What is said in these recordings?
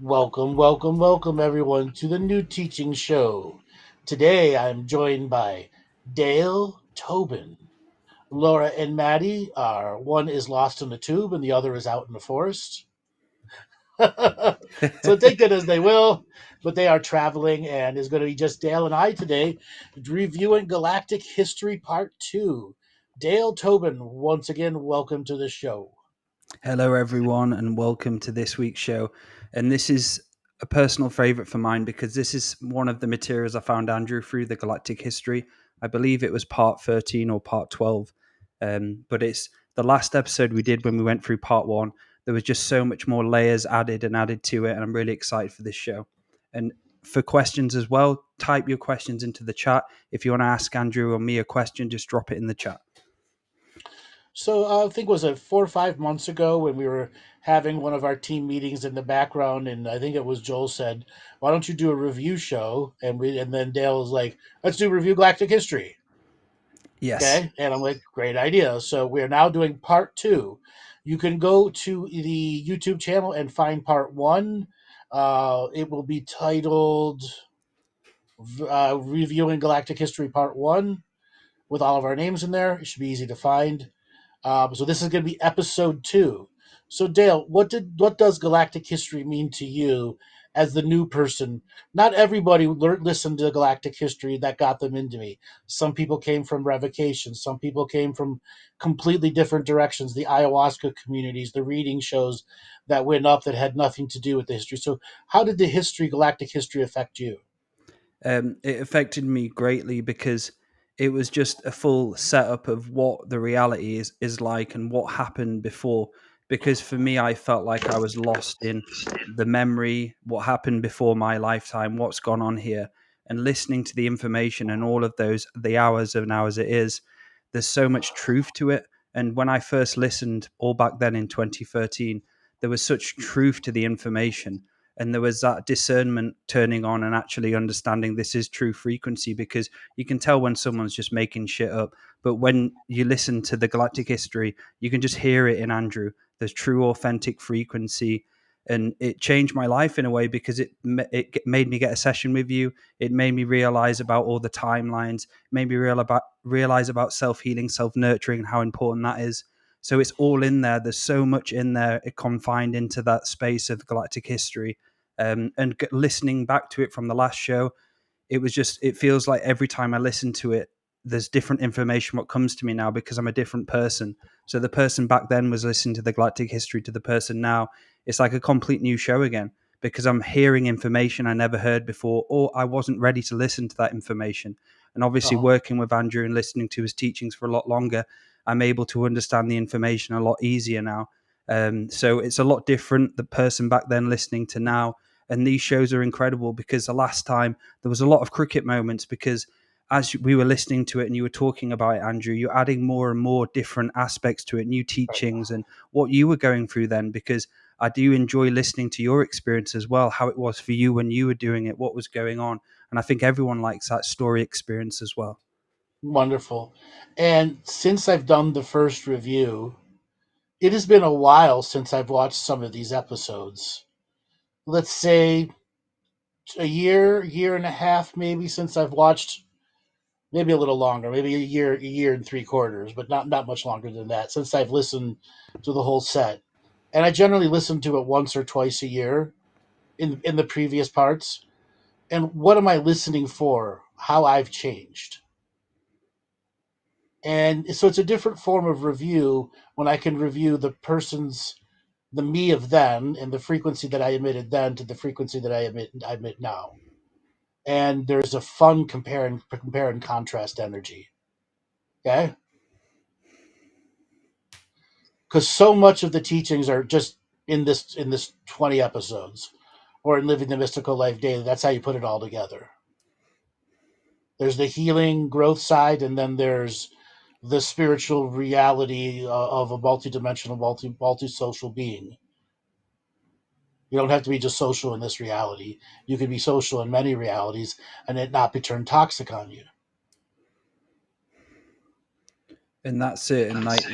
Welcome, everyone, to the new teaching show. Today, I'm joined by Dale, Tobin, Laura, and Maddie. One is lost in the tube, and the other is out in the forest. So take that as they will, but they are traveling, and it's going to be just Dale and I today reviewing Galactic History Part 2. Dale, Tobin, once again, welcome to the show. Hello, everyone, and welcome to this week's show. And this is a personal favorite for mine because this is one of the materials I found Andrew through the Galactic History. I believe it was part 13 or part 12. But it's the last episode we did when we went through part one. There was just so much more layers added and added to it. And I'm really excited for this show. And for questions as well, type your questions into the chat. If you want to ask Andrew or me a question, just drop it in the chat. So I think was it 4 or 5 months ago when we were having one of our team meetings in the background, and I think it was Joel said, "Why don't you do a review show?" And then Dale was like, "Let's do review Galactic History." Yes. Okay, and I'm like, "Great idea!" So we are now doing part two. You can go to the YouTube channel and find part one. It will be titled "Reviewing Galactic History Part One" with all of our names in there. It should be easy to find. So this is going to be episode two. So Dale, what does galactic history mean to you as the new person? Not everybody listened to galactic history that got them into me. Some people came from revocation. Some people came from completely different directions. The ayahuasca communities, the reading shows that went up that had nothing to do with the history. So how did the galactic history, affect you? It affected me greatly because it was just a full setup of what the reality is like and what happened before. Because for me, I felt like I was lost in the memory, what happened before my lifetime, what's gone on here, and listening to the information and all of those the hours and hours it is. There's so much truth to it. And when I first listened, all back then in 2013, there was such truth to the information and there was that discernment turning on and actually understanding this is true frequency because you can tell when someone's just making shit up, but when you listen to the galactic history you can just hear it in Andrew. There's true authentic frequency, and it changed my life in a way because it made me get a session with you. It made me realize about all the timelines, made me realize about self-healing, self-nurturing, and how important that is. So it's all in there. There's so much in there, confined into that space of galactic history. And listening back to it from the last show, it feels like every time I listen to it, there's different information what comes to me now because I'm a different person. So the person back then was listening to the galactic history to the person now. It's like a complete new show again because I'm hearing information I never heard before, or I wasn't ready to listen to that information. And obviously, Uh-huh. working with Andrew and listening to his teachings for a lot longer, I'm able to understand the information a lot easier now. So it's a lot different. The person back then listening to now, and these shows are incredible because the last time there was a lot of cricket moments because as we were listening to it and you were talking about it, Andrew, you're adding more and more different aspects to it, new Right. teachings and what you were going through then, because I do enjoy listening to your experience as well, how it was for you when you were doing it, what was going on. And I think everyone likes that story experience as well. Wonderful. And since I've done the first review, it has been a while since I've watched some of these episodes. Let's say a year and a half, maybe, since I've watched, maybe a little longer, maybe a year and 3 quarters, but not much longer than that since I've listened to the whole set. And I generally listen to it once or twice a year in the previous parts. And what am I listening for? How I've changed. And so it's a different form of review when I can review the me of then and the frequency that I emitted then to the frequency that I emit now. And there's a fun compare and contrast energy. Okay, because so much of the teachings are just in this 20 episodes or in living the mystical life daily. That's how you put it all together. There's the healing growth side, and then there's the spiritual reality of a multidimensional, multi-social being. You don't have to be just social in this reality. You can be social in many realities and it not be turned toxic on you. And that's it. And like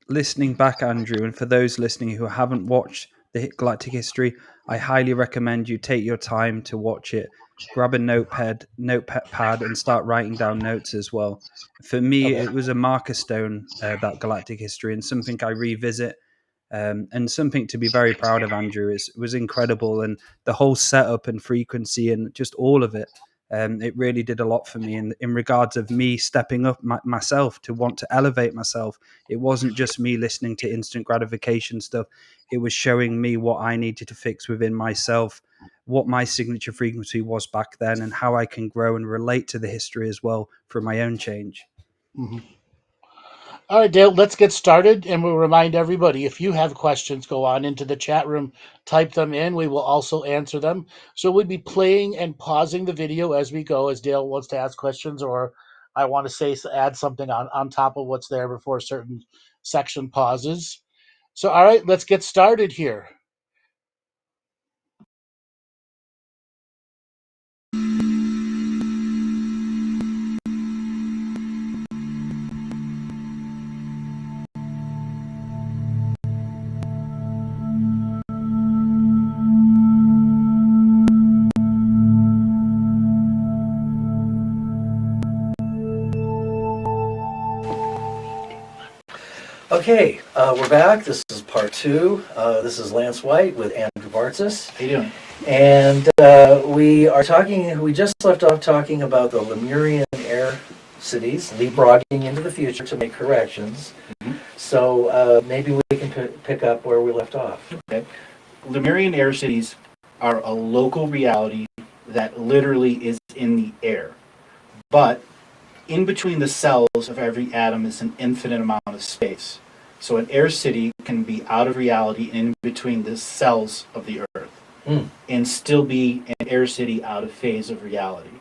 listening back, Andrew, and for those listening who haven't watched the Galactic History. I highly recommend you take your time to watch it. Grab a notepad, and start writing down notes as well. For me, Okay. it was a marker stone, that Galactic History, and something I revisit, and something to be very proud of. Andrew, it was incredible, and the whole setup and frequency and just all of it. It really did a lot for me in regards of me stepping up myself to want to elevate myself. It wasn't just me listening to instant gratification stuff. It was showing me what I needed to fix within myself, what my signature frequency was back then, and how I can grow and relate to the history as well for my own change. Mhm. All right, Dale, let's get started. And we'll remind everybody, if you have questions, go on into the chat room, type them in. We will also answer them. So we'll be playing and pausing the video as we go, as Dale wants to ask questions, or I want to say add something on top of what's there before a certain section pauses. So, all right, let's get started here. Okay, we're back. This is part 2. This is Lance White with Andrew Bartzis. How you doing? And we just left off talking about the Lemurian air cities, leapfrogging into the future to make corrections. Mhm. So maybe we can pick up where we left off. Okay. Lemurian air cities are a local reality that literally is in the air. But in between the cells of every atom is an infinite amount of space. So an air city can be out of reality in between the cells of the Earth and still be an air city out of phase of reality.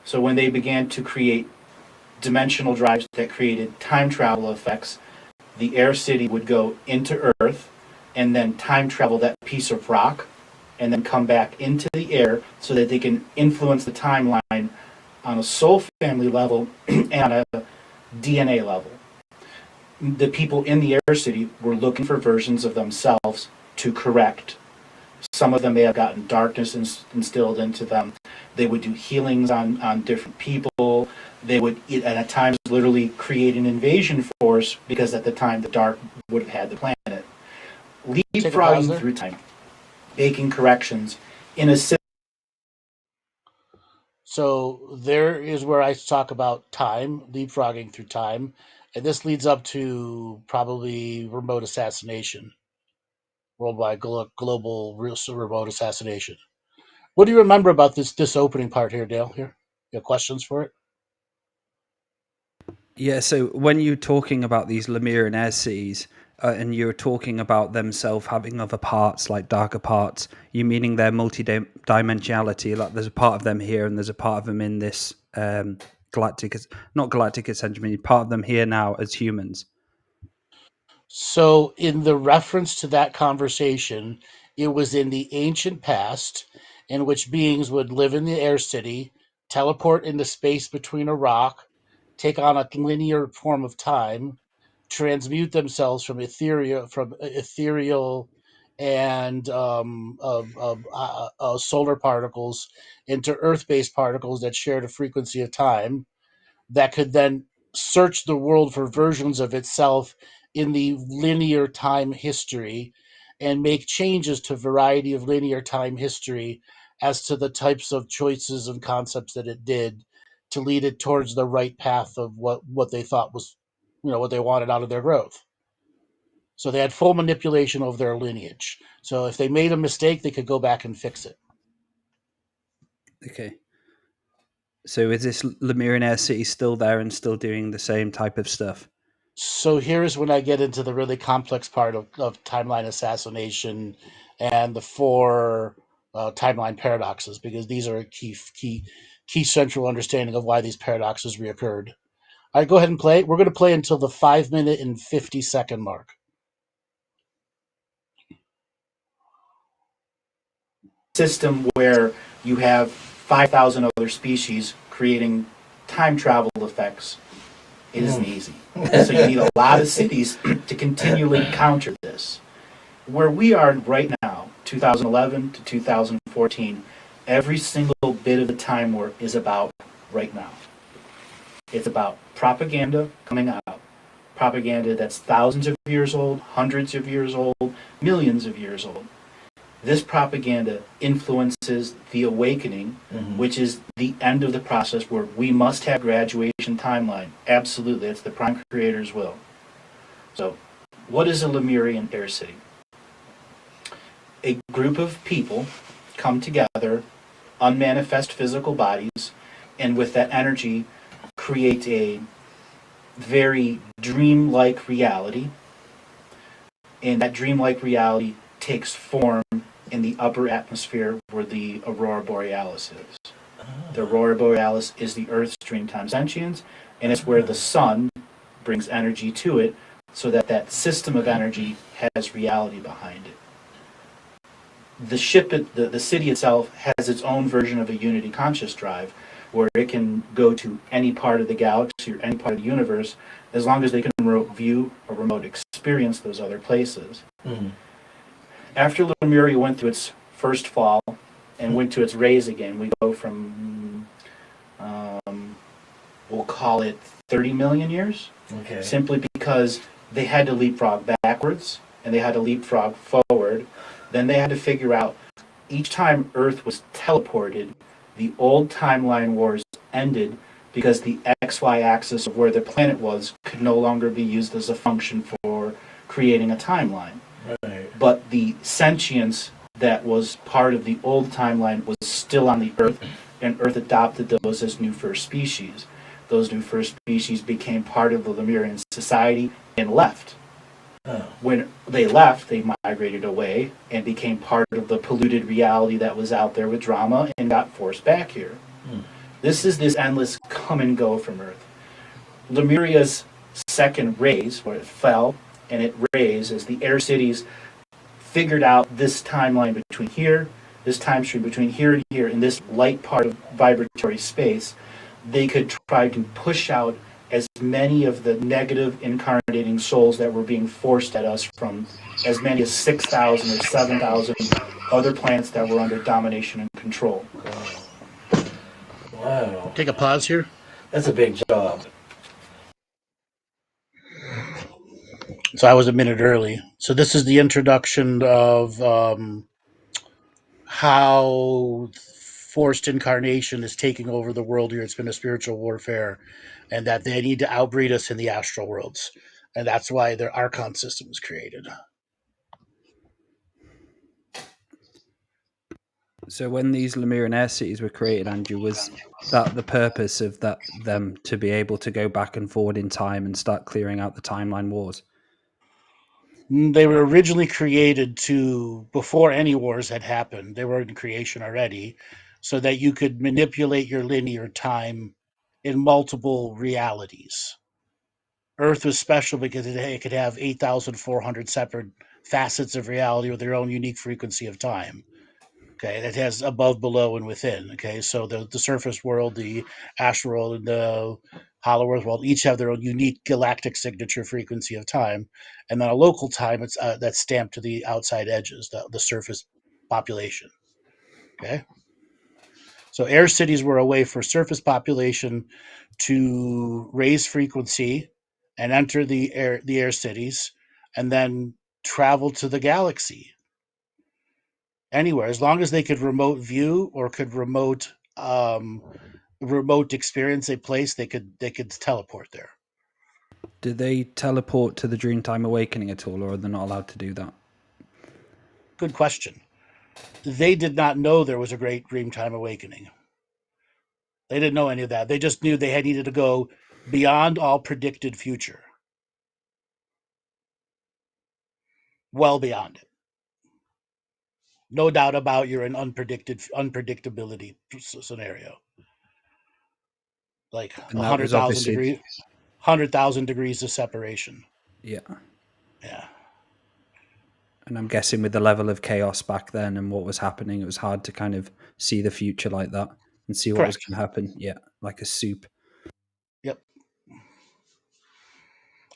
So when they began to create dimensional drives that created time travel effects, the air city would go into Earth and then time travel that piece of rock and then come back into the air so that they can influence the timeline on a soul family level and on a DNA level. The people in the air city were looking for versions of themselves to correct. Some of them may have gotten darkness instilled into them. They would do healings on different people. They would, at times, literally create an invasion force because at the time the dark would have had the planet. Leapfrogging through time, making corrections in a system. So there is where I talk about time, leapfrogging through time. And this leads up to probably remote assassination, worldwide global remote assassination. What do you remember about this opening part here, Dale? Here, you have questions for it? Yeah, so when you're talking about these Lemurian air cities, and you're talking about themselves having other parts, like darker parts, you meaning their multi-dimensionality, like there's a part of them here and there's a part of them in this galactic, not galactic essentially, part of them here now as humans. So, in the reference to that conversation, it was in the ancient past in which beings would live in the air city, teleport into space between a rock, take on a linear form of time, transmute themselves from ethereal and solar particles into Earth-based particles that shared a frequency of time that could then search the world for versions of itself in the linear time history and make changes to variety of linear time history as to the types of choices and concepts that it did to lead it towards the right path of what they thought was, what they wanted out of their growth. So they had full manipulation of their lineage. So if they made a mistake, they could go back and fix it. Okay. So is this Lemurian air city still there and still doing the same type of stuff? So here's when I get into the really complex part of timeline assassination and the four timeline paradoxes, because these are a key central understanding of why these paradoxes reoccurred. All right, go ahead and play. We're going to play until the 5 minute and 50-second mark. System where you have 5,000 other species creating time travel effects. It isn't easy. So you need a lot of cities to continually counter this. where we are right now, 2011 to 2014, every single bit of the time warp is about right now. It's about propaganda coming out. Propaganda that's thousands of years old, hundreds of years old, millions of years old. This propaganda influences the awakening, which is the end of the process where we must have graduation timeline. Absolutely, it's the Prime Creator's will. So, what is a Lemurian air city? A group of people come together, unmanifest physical bodies, and with that energy create a very dreamlike reality. And that dreamlike reality takes form in the upper atmosphere where the Aurora Borealis is. The Aurora Borealis is the Earth's dreamtime sentience, and it's where the sun brings energy to it so that that system of energy has reality behind it. The city itself has its own version of a unity conscious drive where it can go to any part of the galaxy or any part of the universe as long as they can remote view or remote experience those other places. After Lemuria went through its first fall and went to its raise again, we go from, we'll call it 30 million years, simply because they had to leapfrog backwards and they had to leapfrog forward. Then they had to figure out each time Earth was teleported, the old timeline wars ended because the XY axis of where the planet was could no longer be used as a function for creating a timeline. Right. But the sentience that was part of the old timeline was still on the Earth, and Earth adopted those as new first species. Those new first species became part of the Lemurian society and left. When they left, they migrated away and became part of the polluted reality that was out there with drama and got forced back here. This is this endless come and go from Earth. Lemuria's second raise, where it fell and it raised, as the air cities figured out this timeline between here, this time stream between here and here, in this light part of vibratory space, they could try to push out as many of the negative incarnating souls that were being forced at us from as many as 6,000 or 7,000 other planets that were under domination and control. Wow. Take a pause here. That's a big job. So I was a minute early. So this is the introduction of how forced incarnation is taking over the world here. It's been a spiritual warfare, and that they need to outbreed us in the astral worlds. And that's why their Archon system was created. So when these Lemurian air cities were created, Andrew, was that the purpose of them to be able to go back and forward in time and start clearing out the timeline wars? They were originally created before any wars had happened. They were in creation already, so that you could manipulate your linear time in multiple realities. Earth was special because it could have 8,400 separate facets of reality with their own unique frequency of time. Okay, that has above, below, and within. Okay, so the surface world, the astral world, and the hollow earth world each have their own unique galactic signature frequency of time, and then a local time it's that's stamped to the outside edges, the surface population. Okay, so air cities were a way for surface population to raise frequency and enter the air cities, and then travel to the galaxy anywhere, as long as they could remote view or could remote experience a place, they could teleport there. Do they teleport to the Dreamtime Awakening at all, or are they not allowed to do that? Good question. They did not know there was a great Dreamtime Awakening. They didn't know any of that. They just knew they had needed to go beyond all predicted future. Well beyond it. No doubt about you're in unpredictability scenario. Like And that was obviously 100,000 degrees of separation. Yeah. Yeah. And I'm guessing with the level of chaos back then and what was happening, it was hard to kind of see the future like that and see what was Correct. going to happen. Yeah, like a soup. Yep.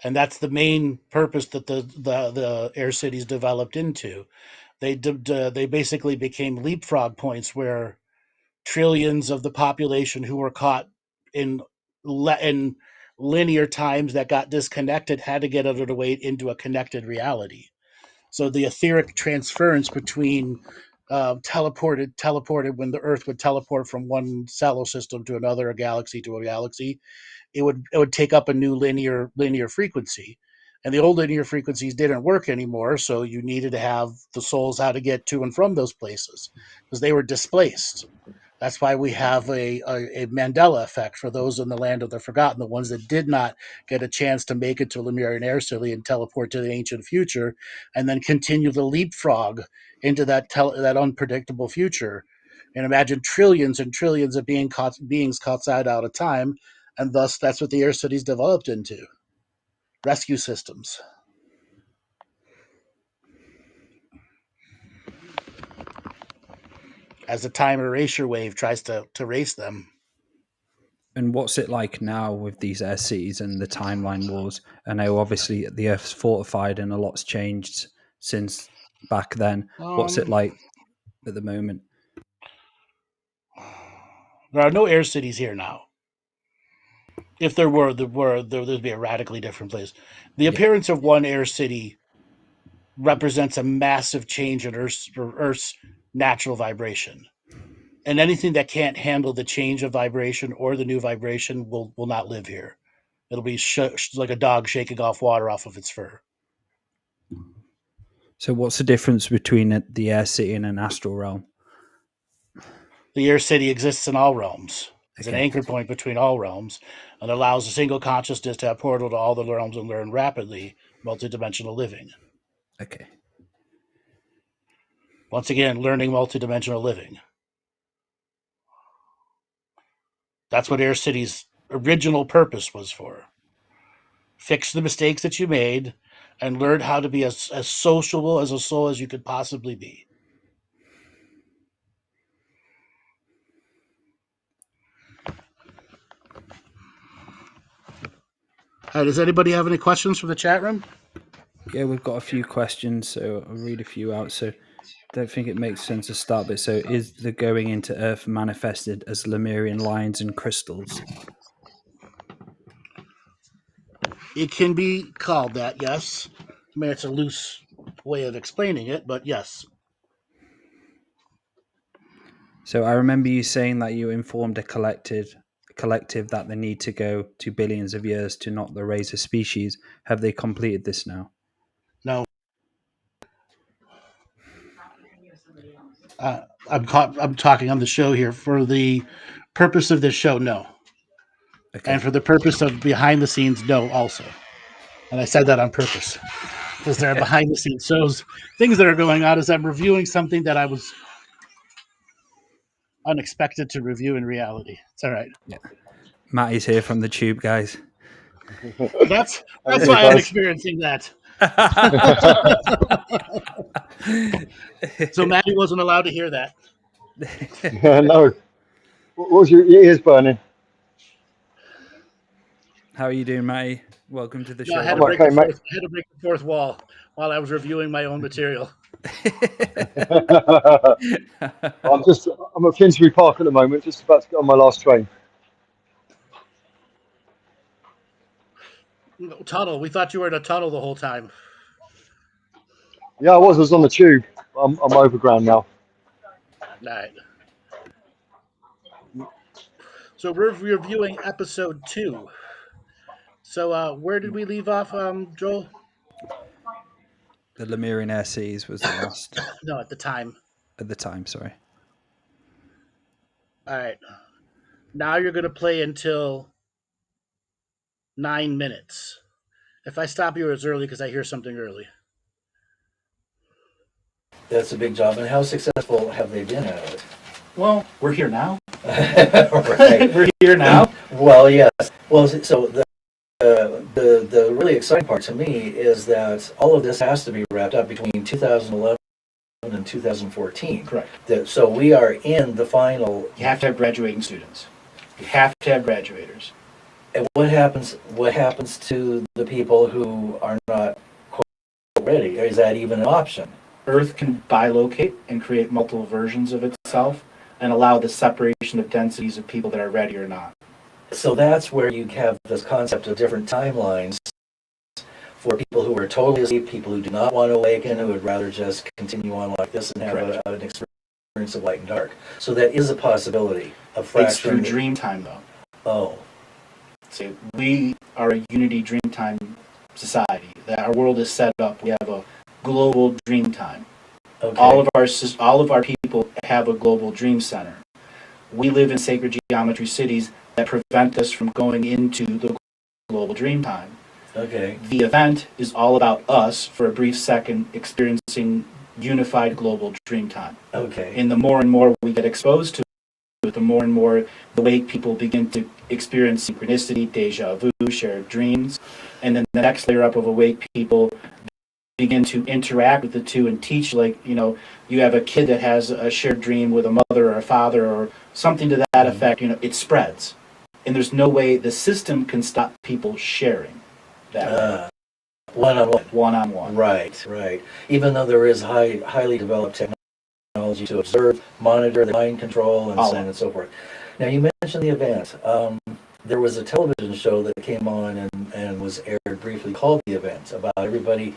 and that's the main purpose that the air cities developed into. They basically became leapfrog points where trillions of the population who were caught in in linear times that got disconnected had to get out of the way into a connected reality. So the etheric transference between teleported when the Earth would teleport from one solar system to another, a galaxy to a galaxy, it would take up a new linear frequency, and the old linear frequencies didn't work anymore. So you needed to have the souls how to get to and from those places because they were displaced. That's why we have a Mandela effect for those in the land of the forgotten, the ones that did not get a chance to make it to Lemurian Air City and teleport to the ancient future, and then continue to leapfrog into that unpredictable future. And imagine trillions and trillions of beings caught out of time, and thus that's what the air cities developed into rescue systems. As the time erasure wave tries to erase them. And what's it like now with these air cities and the timeline wars? I know obviously the Earth's fortified and a lot's changed since back then. What's it like at the moment? There are no air cities here now. If there were, there'd be a radically different place. The appearance of one air city represents a massive change in Earth's natural vibration. And anything that can't handle the change of vibration or the new vibration will not live here. It'll be like a dog shaking off water off of its fur. So what's the difference between the air city and an astral realm? The air city exists in all realms. It's an Okay. anchor point between all realms and allows a single consciousness to have portal to all the realms and learn rapidly multidimensional living. Okay. Once again, learning multidimensional living. That's what Air City's original purpose was for. Fix the mistakes that you made and learn how to be as sociable as a soul as you could possibly be. All right, does anybody have any questions from the chat room? Yeah, we've got a few questions, so I'll read a few out. So don't think it makes sense to start, but so is the going into Earth manifested as Lemurian lines and crystals? It can be called that, yes. I mean, it's a loose way of explaining it, but yes. So I remember you saying that you informed a collective that they need to go to billions of years to not the raise a species. Have they completed this now? No. I'm talking on the show here for the purpose of this show. No, Okay. and for the purpose of behind the scenes, no, also. And I said that on purpose because there are behind the scenes shows, things that are going on as I'm reviewing something that I was unexpected to review in reality. It's all right. Yeah. Matty's here from the tube, guys. That's Hey, why I'm guys. experiencing that. So Maddie wasn't allowed to hear that. No. What was your ears burning? How are you doing, Matty? Welcome to the No, I show. had I'm to break okay, mate. the fourth wall while I was reviewing my own material. I'm at Finsbury Park at the moment, just about to get on my last train. Tunnel. We thought you were in a tunnel the whole time. Yeah, I was on the tube. I'm overground now. All right. So we're reviewing episode 2. So where did we leave off, Joel? The Lemurian Air Seas was the last No, at the time. at the time, sorry. All right. Now you're going to play until 9 minutes. If I stop you, it's early because I hear something early. That's a big job. And how successful have they been at it? Well, we're here now. Right. We're here now. Well, yes. Well, so the really exciting part to me is that all of this has to be wrapped up between 2011 and 2014. Correct. So we are in the final. You have to have graduating students. You have to have graduators. And what happens to the people who are not quite ready? Is that even an option? Earth can bilocate and create multiple versions of itself and allow the separation of densities of people that are ready or not. So that's where you have this concept of different timelines for people who are totally asleep, people who do not want to awaken, who would rather just continue on like this and have an experience of light and dark. So that is a possibility of fracturing. It's through dream time, though. Oh. So we are a unity dream time society. That our world is set up. We have a global dream time. Okay. All of our people have a global dream center. We live in sacred geometry cities that prevent us from going into the global dream time. Okay. The event is all about us for a brief second experiencing unified global dream time. Okay. And the more and more we get exposed to it, the more and more the way people begin to experience synchronicity, deja vu, shared dreams, and then the next layer up of awake people begin to interact with the two and teach, like, you have a kid that has a shared dream with a mother or a father or something to that effect, it spreads. And there's no way the system can stop people sharing that way. One-on-one. One-on-one. Right. Even though there is highly developed technology to observe, monitor, the mind control, and so on and so forth. Now, you mentioned the event. There was a television show that came on and was aired briefly called The Event, about everybody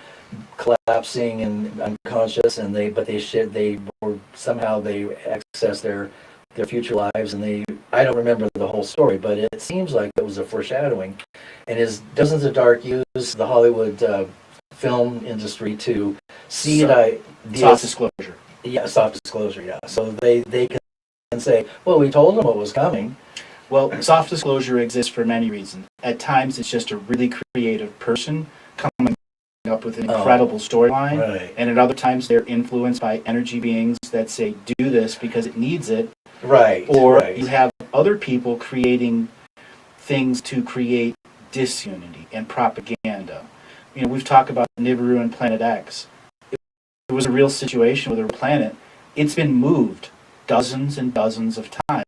collapsing and unconscious, and they accessed their future lives, and I don't remember the whole story, but it seems like it was a foreshadowing. And doesn't the dark use the Hollywood film industry to see soft disclosure? Yeah, soft disclosure. Yeah, so they can say, well, we told them what was coming. Well, soft disclosure exists for many reasons. At times, it's just a really creative person coming up with an incredible storyline, right. And at other times, they're influenced by energy beings that say, do this because it needs it. Right. Or you have other people creating things to create disunity and propaganda. We've talked about Nibiru and Planet X. It was a real situation with a planet. It's been moved dozens and dozens of times.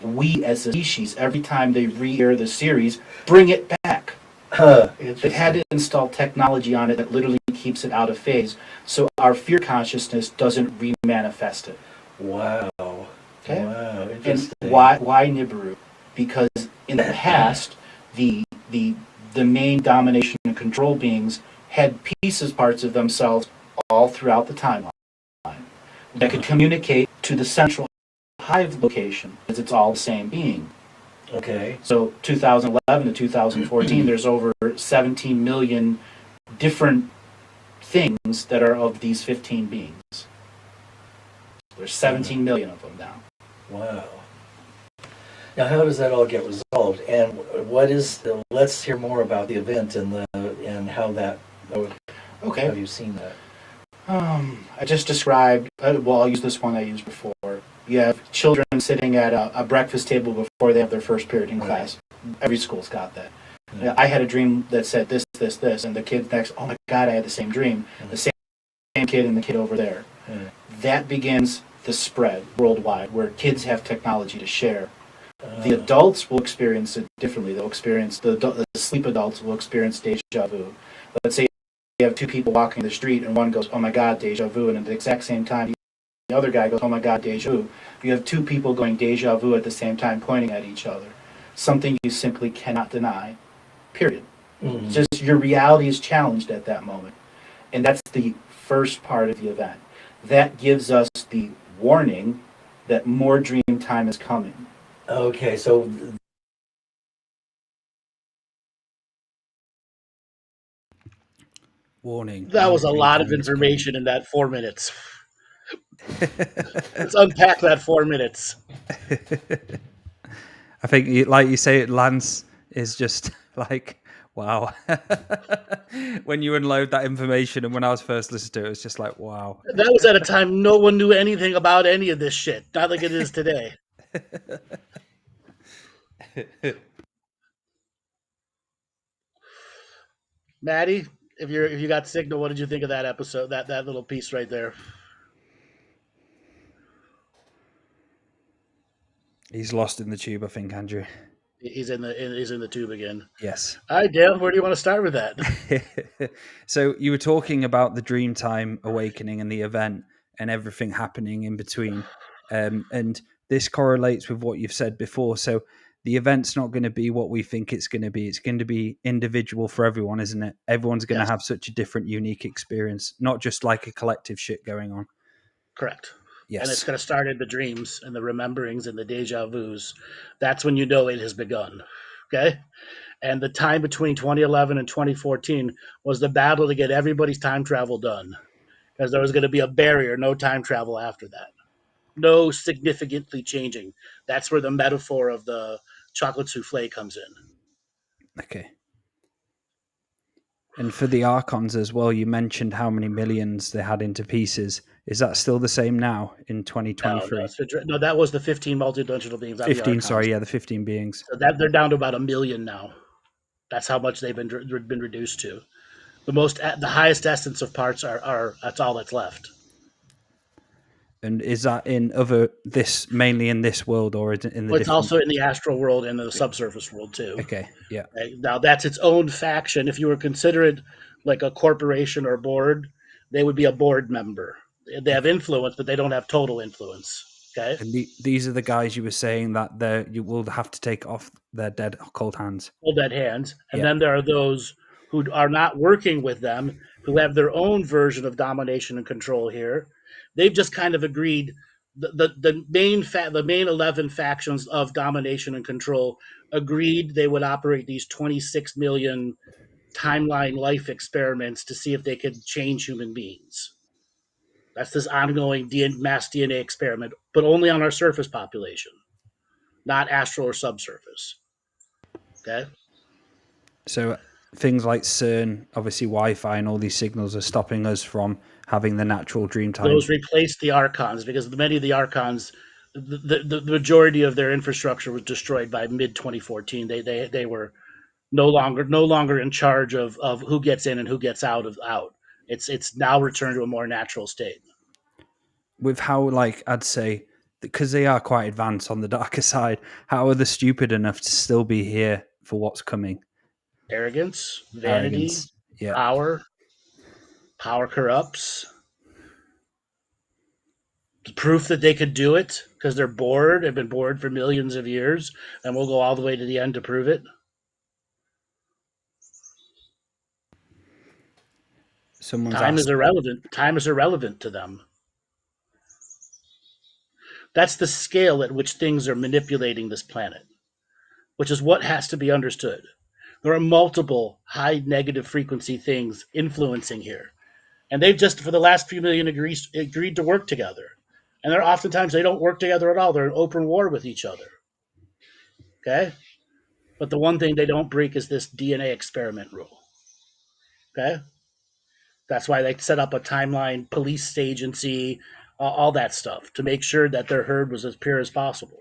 We as a species, every time they re-air the series, bring it back. They had to install technology on it that literally keeps it out of phase, so our fear consciousness doesn't re-manifest it. Wow. Okay. Wow. And why Nibiru? Because in the past, the main domination and control beings had parts of themselves all throughout the timeline that could communicate to the central hive location, because it's all the same being. Okay. So 2011 to 2014, there's over 17 million different things that are of these 15 beings. There's 17 million of them now. Wow. Now, how does that all get resolved? And let's hear more about the event and how that. Okay. Have you seen that? I just described. I'll use this one I used before. You have children sitting at a breakfast table before they have their first period in class. Every school's got that. Yeah. I had a dream that said this, and the kid next, oh my God, I had the same dream. The same kid and the kid over there. That begins the spread worldwide, where kids have technology to share. The adults will experience it differently. They'll experience, the sleep adults will experience deja vu. Let's say you have two people walking the street and one goes, oh my God, deja vu, and at the exact same time the other guy goes, oh my God, deja vu. You have two people going deja vu at the same time, pointing at each other. Something you simply cannot deny, period. Mm-hmm. Just your reality is challenged at that moment. And that's the first part of the event. That gives us the warning that more dream time is coming. Okay, so warning. That was a lot of information in that 4 minutes. Let's unpack that 4 minutes. I think, like you say, Lance is just like, wow. When you unload that information, and when I was first listening to it, it was just like, wow. That was at a time no one knew anything about any of this shit. Not like it is today. Maddie, if you got signal, what did you think of that episode? That little piece right there. He's lost in the tube, I think, Andrew. He's in the tube again. Yes. All right, Dale, where do you want to start with that? So you were talking about the Dreamtime awakening and the event and everything happening in between, and this correlates with what you've said before. So the event's not going to be what we think it's going to be. It's going to be individual for everyone, isn't it? Everyone's going to Yes. have such a different, unique experience, not just like a collective shit going on. Correct. Yes. And it's going to start in the dreams and the rememberings and the deja vus. That's when you know it has begun. Okay? And the time between 2011 and 2014 was the battle to get everybody's time travel done, because there was going to be a barrier, no time travel after that. No significantly changing. That's where the metaphor of the chocolate souffle comes in. Okay. And for the Archons as well, you mentioned how many millions they had into pieces. Is that still the same now in 2023? No, that was the 15 multidimensional beings, not 15, the Archons. sorry, yeah, the 15 beings. So that they're down to about 1 million now. That's how much they've been reduced to. The highest essence of parts are that's all that's left. And is that in mainly in this world, or in the Well, it's different... also in the astral world and in the subsurface world too. Okay, yeah. Okay? Now that's its own faction. If you were considered like a corporation or board, they would be a board member. They have influence, but they don't have total influence. Okay. And these are the guys you were saying that you will have to take off their dead cold hands. Hold that hands. And Yeah. then there are those who are not working with them, who have their own version of domination and control here. They've just kind of agreed. The main 11 factions of domination and control agreed they would operate these 26 million timeline life experiments to see if they could change human beings. That's this ongoing mass DNA experiment, but only on our surface population, not astral or subsurface. Okay. So things like CERN, obviously Wi-Fi and all these signals are stopping us from having the natural dream time. Those replaced the Archons because many of the Archons, the majority of their infrastructure was destroyed by mid 2014. They were no longer in charge of who gets in and who gets out. It's now returned to a more natural state. With how, like, I'd say, because they are quite advanced on the darker side, how are they stupid enough to still be here for what's coming? Arrogance, vanity, yeah. Power corrupts. The proof that they could do it because they're bored, have been bored for millions of years, and we'll go all the way to the end to prove it. Time is irrelevant. Time is irrelevant to them. That's the scale at which things are manipulating this planet, which is what has to be understood. There are multiple high negative frequency things influencing here. And they've just, for the last few million, agreed to work together. And they're oftentimes, they don't work together at all. They're in open war with each other. Okay? But the one thing they don't break is this DNA experiment rule. Okay? That's why they set up a timeline, police agency, all that stuff to make sure that their herd was as pure as possible.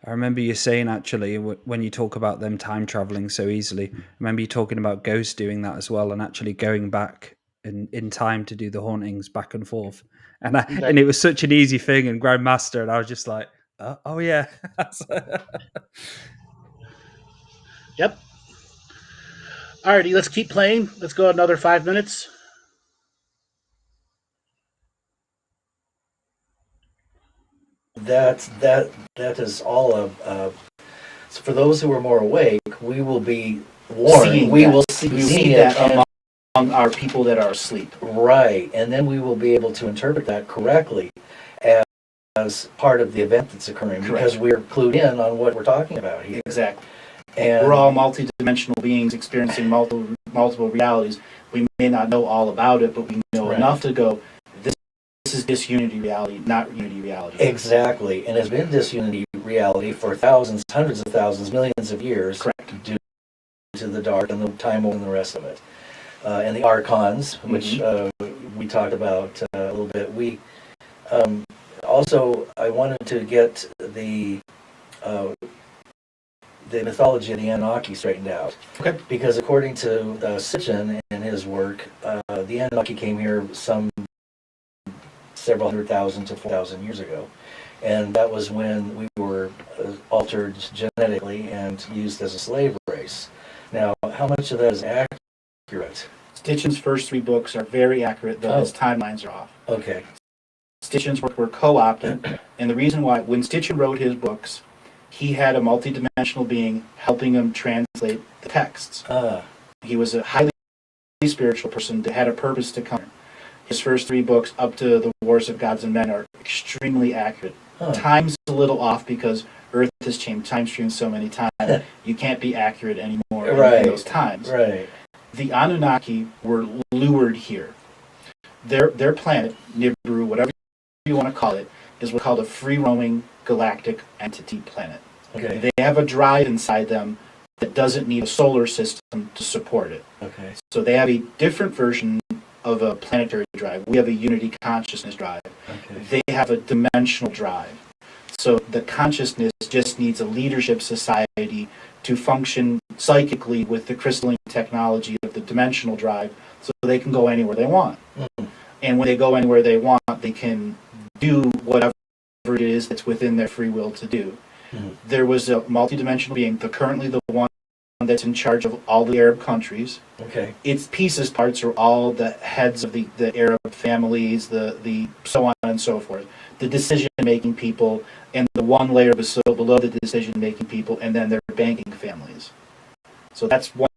I remember you saying, actually, when you talk about them time traveling so easily, I remember you talking about ghosts doing that as well and actually going back in time to do the hauntings back and forth. And and it was such an easy thing in Grandmaster, and I was just like, oh yeah. Yep. Alrighty, let's keep playing. Let's go another 5 minutes. That is all of. So for those who are more awake, we will be warned. We will see that among our people that are asleep. Right, and then we will be able to interpret that correctly as part of the event that's occurring. Correct. Because we're clued in on what we're talking about here. Exactly. And we're all multi-dimensional beings experiencing multiple realities. We may not know all about it, but we know enough to go, this is disunity reality, not unity reality. Exactly, and it's been disunity reality for thousands, hundreds of thousands, millions of years. Correct. Due to the dark and the time and the rest of it. And the Archons, which we talked about a little bit. We also, I wanted to get the mythology of the Anunnaki straightened out. Okay. Because according to Sitchin in his work, the Anunnaki came here some several 100,000 to 4,000 years ago. and that was when we were altered genetically and used as a slave race. Now, how much of that is accurate? Stitchin's first 3 books are very accurate, though his timelines are off. Okay. Stitchin's work were co-opted, and the reason why, when Stitchin wrote his books, he had a multidimensional being helping him translate the texts. He was a highly spiritual person that had a purpose to come. His first 3 books, up to the Wars of Gods and Men, are extremely accurate. Time's a little off because Earth has changed time streams so many times. You can't be accurate anymore in those times. Right. The Anunnaki were lured here. Their planet, Nibiru, whatever you want to call it, is what's called a free-roaming galactic entity planet. Okay. They have a drive inside them that doesn't need a solar system to support it. Okay. So they have a different version of a planetary drive. We have a unity consciousness drive. Okay. They have a dimensional drive. So the consciousness just needs a leadership society to function psychically with the crystalline technology of the dimensional drive so they can go anywhere they want. And when they go anywhere they want, they can do whatever it is that's within their free will to do. There was a multidimensional being, currently the one that's in charge of all the Arab countries. Okay. Its parts are all the heads of the Arab families, the so on and so forth. The decision-making people, and the one layer below the decision-making people, and then their banking families. So that's one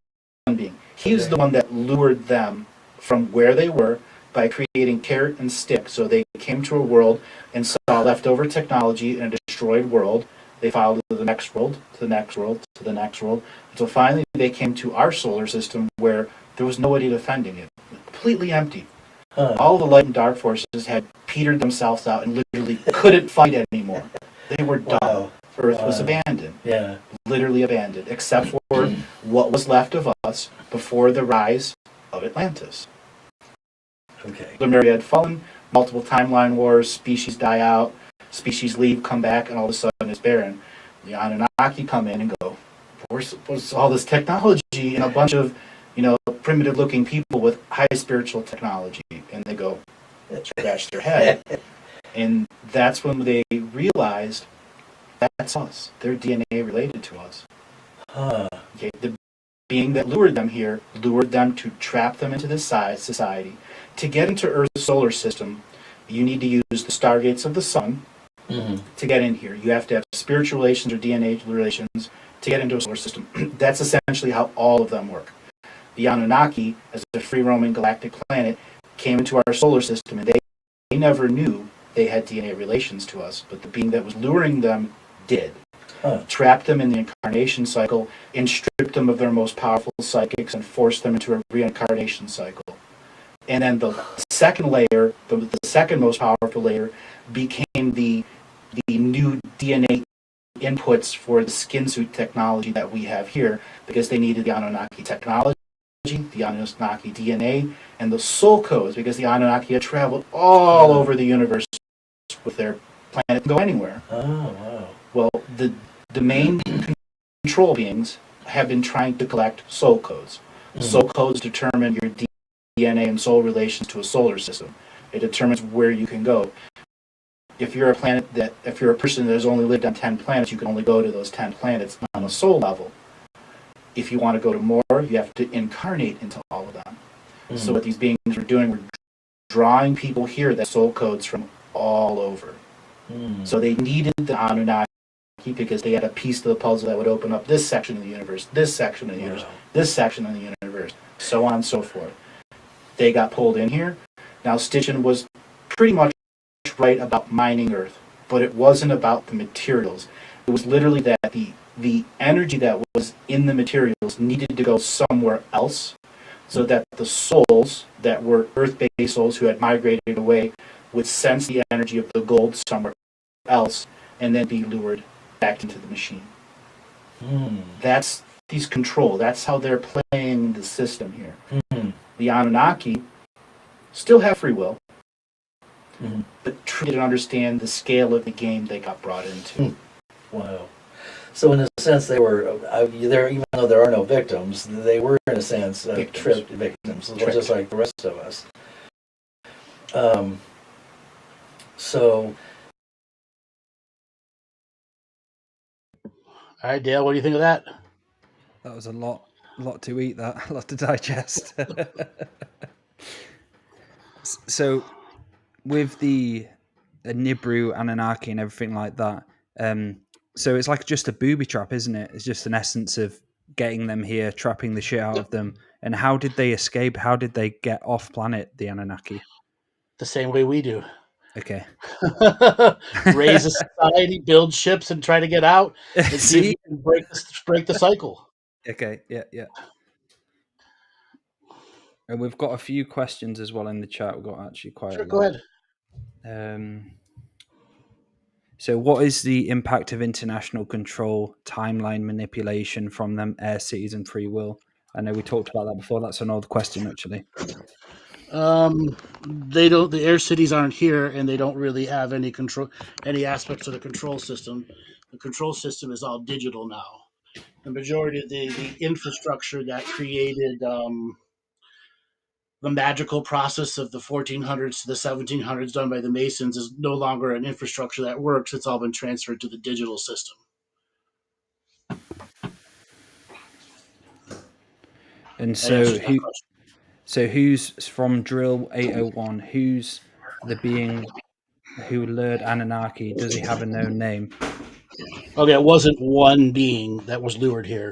being. He's the one that lured them from where they were by creating carrot and stick. So they came to a world and saw leftover technology in a destroyed world. They followed to the next world, to the next world, to the next world, until finally they came to our solar system where there was nobody defending it. Completely empty. All the light and dark forces had petered themselves out and literally couldn't fight anymore. They were done. Wow. Earth was abandoned. Yeah. Literally abandoned, except for what was left of us before the rise of Atlantis. Okay. Lemuria had fallen, multiple timeline wars, species die out, species leave, come back, and all of a sudden it's barren. The Anunnaki come in and go, where's all this technology and a bunch of, primitive-looking people with high spiritual technology? And they go, scratch their head. And that's when they realized that's us. They're DNA related to us. Okay, the being that lured them here lured them to trap them into this society. To get into Earth's solar system, you need to use the stargates of the sun to get in here. You have to have spiritual relations or DNA relations to get into a solar system. That's essentially how all of them work. The Anunnaki, as a free-roaming galactic planet, came into our solar system, and they never knew they had DNA relations to us, but the being that was luring them did. Trapped them in the incarnation cycle, and stripped them of their most powerful psychics, and forced them into a reincarnation cycle. And then the second layer, the second most powerful layer, became the new DNA inputs for the skin suit technology that we have here, because they needed the Anunnaki technology, the Anunnaki DNA, and the soul codes, because the Anunnaki had traveled all over the universe with their planet, can go anywhere. Wow. Well, the main control beings have been trying to collect soul codes. Soul codes determine your DNA and soul relations to a solar system. It determines where you can go. If you're a person that has only lived on 10 planets, you can only go to those 10 planets on a soul level. If you want to go to more, you have to incarnate into all of them. So what these beings were doing were drawing people here that soul codes from all over. So they needed the Anunnaki because they had a piece of the puzzle that would open up this section of the universe, this section of the universe, this section of the universe, so on and so forth. They got pulled in here. Now Stitchin was pretty much right about mining Earth, but it wasn't about the materials. It was literally that the energy that was in the materials needed to go somewhere else, so that the souls that were Earth-based souls who had migrated away would sense the energy of the gold somewhere else and then be lured back into the machine. That's these control. That's how they're playing the system here. The Anunnaki still have free will, but didn't understand the scale of the game they got brought into. Wow. So in a sense, they were there, even though there are no victims. They were in a sense tricked victims, just like the rest of us. So All right, Dale, what do you think of that? That was a lot to eat. That a lot to digest. So, with the Nibiru, Anunnaki, and everything like that, so it's like just a booby trap, isn't it? It's just an essence of getting them here, trapping the shit out of them. And how did they escape? How did they get off planet, the Anunnaki? The same way we do. Okay. Raise a society, build ships, and try to get out and see if See? you can break the cycle. Okay. Yeah. And we've got a few questions as well in the chat. We've got actually quite Sure, a go lot. ahead. So, what is the impact of international control, timeline manipulation from them air cities and free will? I know we talked about that before. That's an old question, actually. They don't. The air cities aren't here, and they don't really have any control, any aspects of the control system. The control system is all digital now. The majority of the infrastructure that created the magical process of the 1400s to the 1700s done by the Masons is no longer an infrastructure that works. It's all been transferred to the digital system. And That answers so, that question. who's from Drill 801? Who's the being who lured Anunnaki? Does he have a known name? Okay, it wasn't one being that was lured here.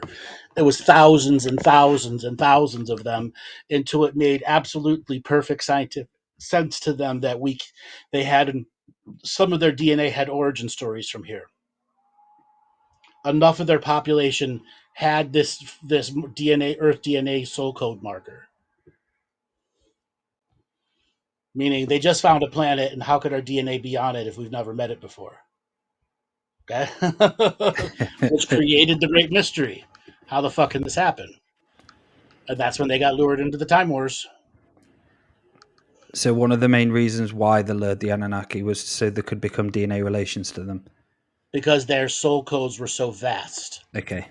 It was thousands and thousands and thousands of them until it made absolutely perfect scientific sense to them that they had some of their DNA had origin stories from here. Enough of their population had this DNA Earth DNA soul code marker, meaning they just found a planet, and how could our DNA be on it if we've never met it before? Okay, which created the great mystery. How the fuck can this happen? And that's when they got lured into the Time Wars. So, one of the main reasons why they lured the Anunnaki was so they could become DNA relations to them. Because their soul codes were so vast. Okay.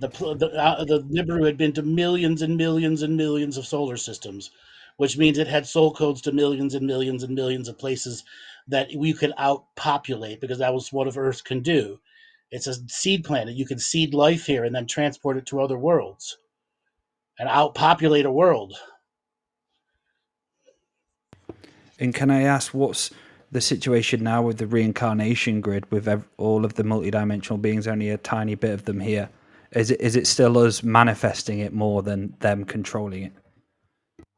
The Nibiru had been to millions and millions and millions of solar systems, which means it had soul codes to millions and millions and millions of places that we could outpopulate, because that was what Earth can do. It's a seed planet. You can seed life here and then transport it to other worlds and outpopulate a world. And can I ask, what's the situation now with the reincarnation grid, with all of the multidimensional beings, only a tiny bit of them here? Is it still us manifesting it more than them controlling it?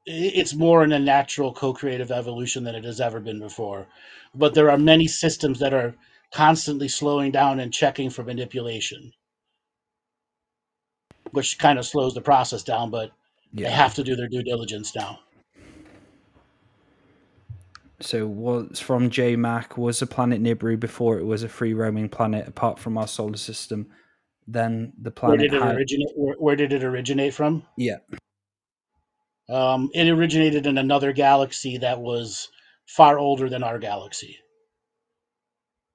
It's more in a natural co-creative evolution than it has ever been before. But there are many systems that are constantly slowing down and checking for manipulation, which kind of slows the process down, but they Yeah. have to do their due diligence now. So was from J Mac, was the planet Nibiru before it was a free roaming planet apart from our solar system? Then the Where planet did it had originate? Where did it originate from? yeah. It originated in another galaxy that was far older than our galaxy.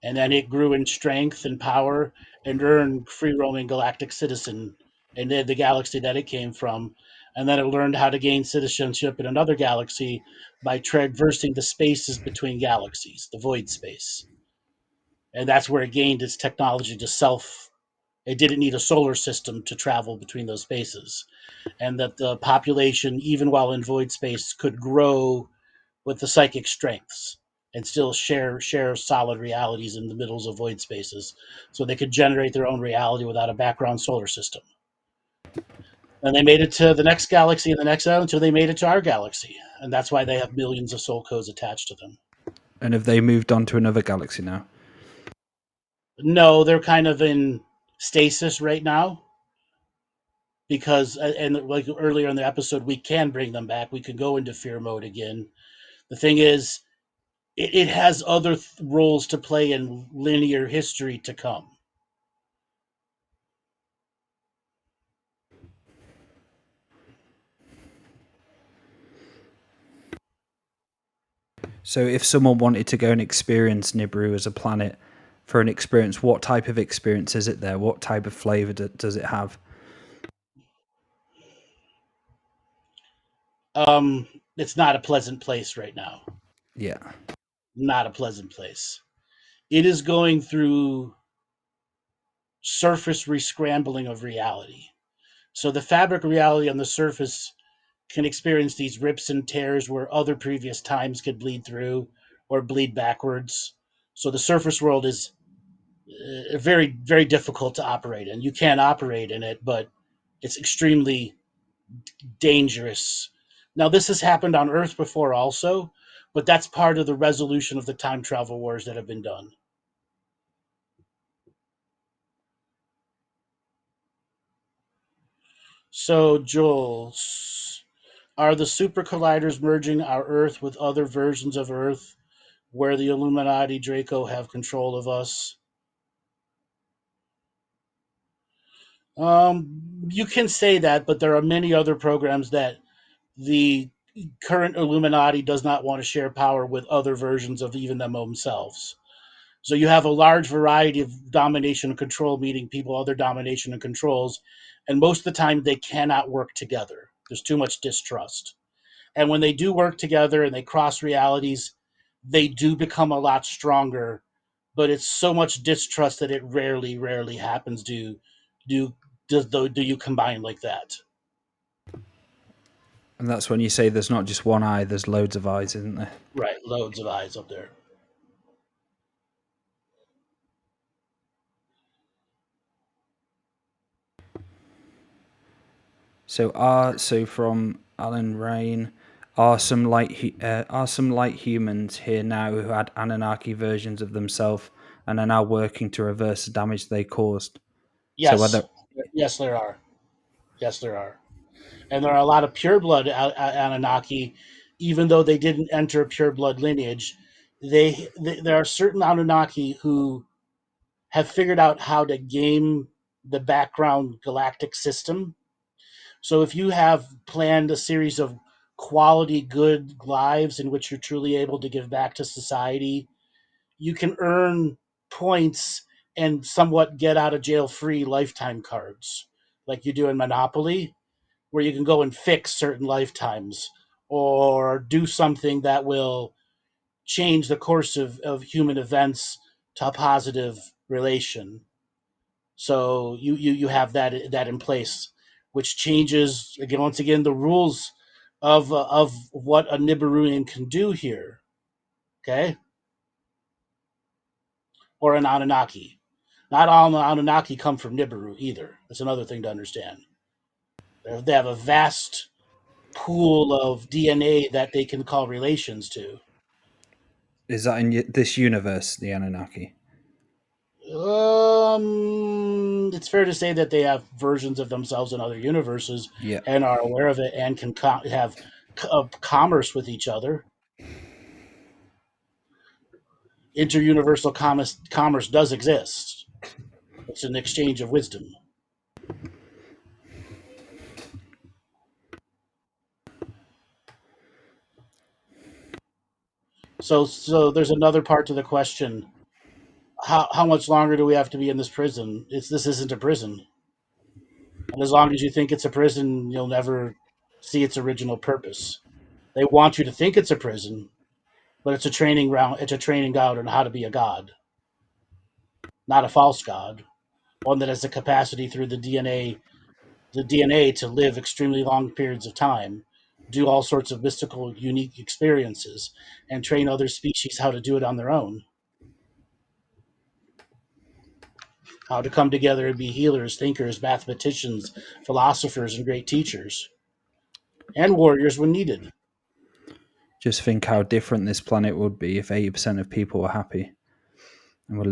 And then it grew in strength and power and earned free roaming galactic citizen in the galaxy that it came from. And then it learned how to gain citizenship in another galaxy by traversing the spaces between galaxies, the void space. And that's where it gained its technology to self. It didn't need a solar system to travel between those spaces. And that the population, even while in void space, could grow with the psychic strengths and still share solid realities in the middles of void spaces, so they could generate their own reality without a background solar system. And they made it to the next galaxy and the next out until they made it to our galaxy, and that's why they have millions of soul codes attached to them. And have they moved on to another galaxy now? No, they're kind of in stasis right now, because and like earlier in the episode, we can bring them back. We can go into fear mode again. The thing is, it has other roles to play in linear history to come. So if someone wanted to go and experience Nibiru as a planet for an experience, what type of experience is it there? What type of flavor does it have? It's not a pleasant place right now. Yeah. Not a pleasant place. It is going through surface rescrambling of reality. So the fabric of reality on the surface can experience these rips and tears where other previous times could bleed through or bleed backwards. So the surface world is very, very difficult to operate in. You can operate in it, but it's extremely dangerous. Now, this has happened on Earth before also, but that's part of the resolution of the time travel wars that have been done. So, Joel, are the super colliders merging our Earth with other versions of Earth where the Illuminati Draco have control of us? You can say that, but there are many other programs that the current Illuminati does not want to share power with other versions of even them themselves. So you have a large variety of domination and control meeting people, other domination and controls, and most of the time they cannot work together. There's too much distrust. And when they do work together and they cross realities, they do become a lot stronger, but it's so much distrust that it rarely, rarely happens. Do do you combine like that? And that's when you say there's not just one eye, there's loads of eyes, isn't there? Right, loads of eyes up there. So from Alan Rain, are some light humans here now who had Anunnaki versions of themselves and are now working to reverse the damage they caused? So Yes, whether yes, there are. Yes, there are. And there are a lot of pureblood Anunnaki, even though they didn't enter a pureblood lineage. There are certain Anunnaki who have figured out how to game the background galactic system. So if you have planned a series of quality, good lives in which you're truly able to give back to society, you can earn points and somewhat get out of jail free lifetime cards, like you do in Monopoly, where you can go and fix certain lifetimes or do something that will change the course of human events to a positive relation. So you have that in place, which changes again once again the rules of what a Nibiruian can do here. Okay, or an Anunnaki. Not all Anunnaki come from Nibiru either. That's another thing to understand. They have a vast pool of DNA that they can call relations to. is that in this universe, the Anunnaki? It's fair to say that they have versions of themselves in other universes Yeah. and are aware of it and can have commerce with each other. Interuniversal commerce does exist. It's an exchange of wisdom. So there's another part to the question. How much longer do we have to be in this prison? This isn't a prison. And as long as you think it's a prison, you'll never see its original purpose. They want you to think it's a prison, but it's a training ground. It's a training ground on how to be a god, not a false god, one that has the capacity through the DNA to live extremely long periods of time, do all sorts of mystical, unique experiences, and train other species how to do it on their own. How to come together and be healers, thinkers, mathematicians, philosophers, and great teachers, and warriors when needed. Just think how different this planet would be if 80% of people were happy and were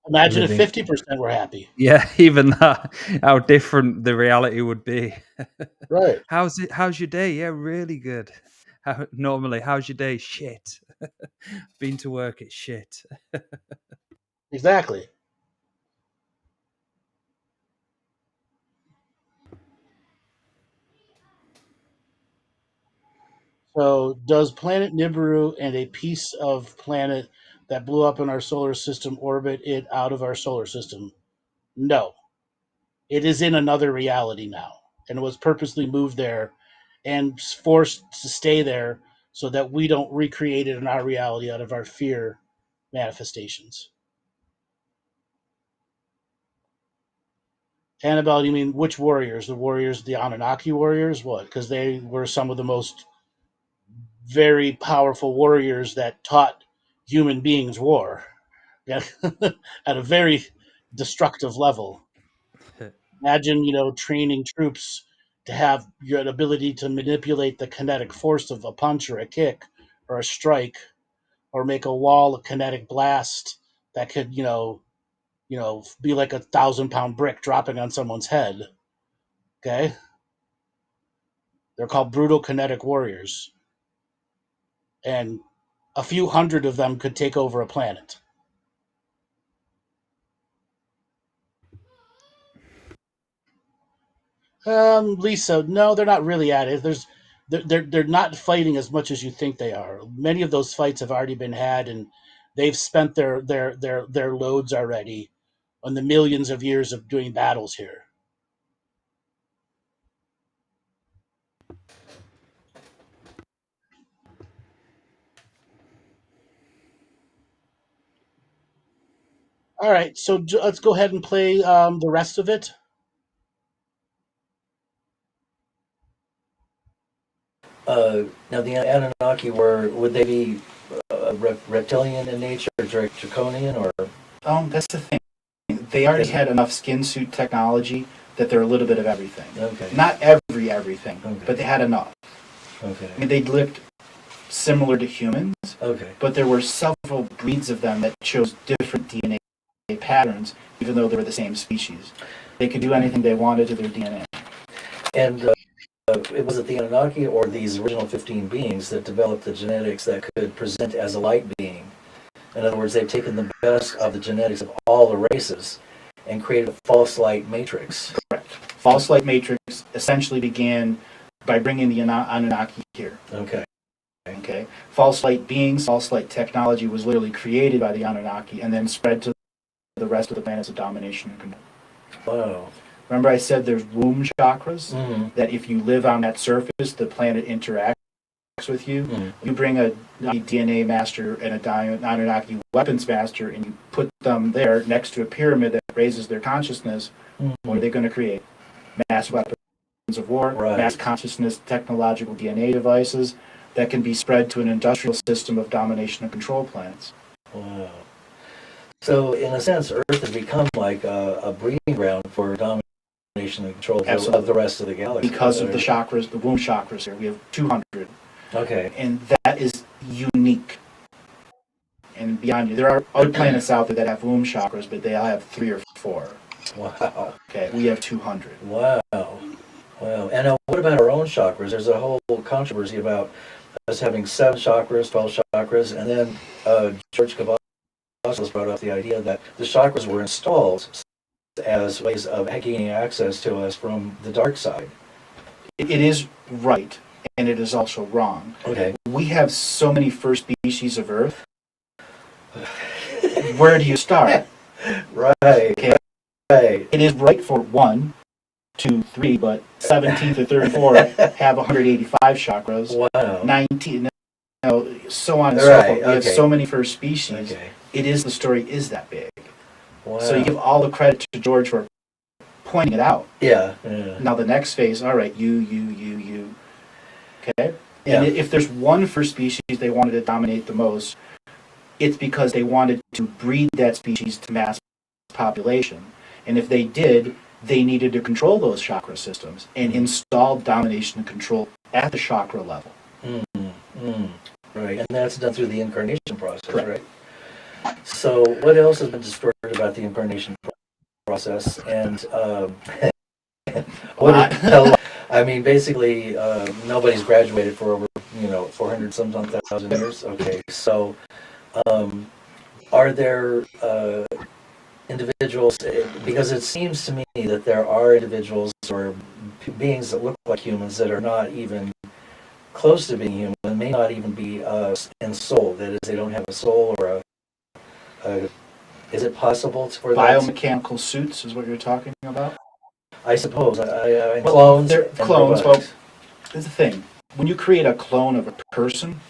Imagine if living. 50% were happy. Yeah, even that, how different the reality would be. Right. How's your day? Yeah, really good. Normally, how's your day? Shit. Been to work, it's shit. Exactly. So, does planet Nibiru and a piece of planet that blew up in our solar system orbit it out of our solar system? No. It is in another reality now and was purposely moved there and forced to stay there so that we don't recreate it in our reality out of our fear manifestations. Annabelle, you mean which warriors? The warriors, the Anunnaki warriors? What? Because they were some of the most very powerful warriors that taught human beings war. Yeah, at a very destructive level. Imagine, training troops to have your ability to manipulate the kinetic force of a punch or a kick or a strike or make a wall of kinetic blast that could, be like 1,000-pound brick dropping on someone's head. Okay? They're called brutal kinetic warriors. And a few hundred of them could take over a planet. Lisa, no, they're not really at it. They're not fighting as much as you think they are. Many of those fights have already been had, and they've spent their loads already on the millions of years of doing battles here. All right, so let's go ahead and play the rest of it. Now, the Anunnaki would they be reptilian in nature, or draconian, or? That's the thing. They already had enough skin suit technology that they're a little bit of everything. Okay. Not everything, Okay. but they had enough. Okay. I mean, they looked similar to humans, Okay. but there were several breeds of them that chose different DNA patterns, even though they were the same species. They could do anything they wanted to their DNA. And was it the Anunnaki or these original 15 beings that developed the genetics that could present as a light being? In other words, they've taken the best of the genetics of all the races and created a false light matrix. Correct. False light matrix essentially began by bringing the Anunnaki here. Okay. Okay. False light beings, false light technology was literally created by the Anunnaki and then spread to the rest of the planets of domination and control. Wow. Remember I said there's womb chakras? Mm-hmm. That if you live on that surface, the planet interacts with you. Mm-hmm. You bring a DNA master and a Anunnaki weapons master and you put them there next to a pyramid that raises their consciousness. Mm-hmm. What are they going to create? Mass weapons of war, Right. Mass consciousness, technological DNA devices that can be spread to an industrial system of domination and control planets. Wow. So, in a sense, Earth has become like a breeding ground for domination and control of the rest of the galaxy. Because of the chakras, the womb chakras here. We have 200. Okay. And that is unique. And beyond you, there are other planets out there that have womb chakras, but they all have 3 or 4. Wow. Okay, we have 200. Wow. Wow. And what about our own chakras? There's a whole controversy about us having 7 chakras, 12 chakras, and then George Cavazos brought up the idea that the chakras were installed as ways of gaining access to us from the dark side. It is right, and it is also wrong. Okay. We have so many first species of Earth. Where do you start? Right. Okay. Right. It is right for 1, 2, 3, but 17th or 34 have 185 chakras. Wow. 19, so on and so Right, forth. We have okay. so many first species. Okay. The story is that big. Wow. So you give all the credit to George for pointing it out. Yeah. Yeah. Now the next phase, all right, you. Okay? Yeah. And if there's one first species they wanted to dominate the most, it's because they wanted to breed that species to mass population. And if they did, they needed to control those chakra systems and install domination and control at the chakra level. Right. And that's done through the incarnation process, Correct. right? So what else has been distorted about the incarnation process? And I mean, basically, nobody's graduated for over 400-some-thousand years. Okay, so are there individuals? Because it seems to me that there are individuals or beings that look like humans that are not even close to being human, may not even be in soul. That is, they don't have a soul or a is it possible for Biomechanical suits is what you're talking about? I suppose. Well, Clones. they're and clones. Well, robotics. here's the thing. When you create a clone of a person,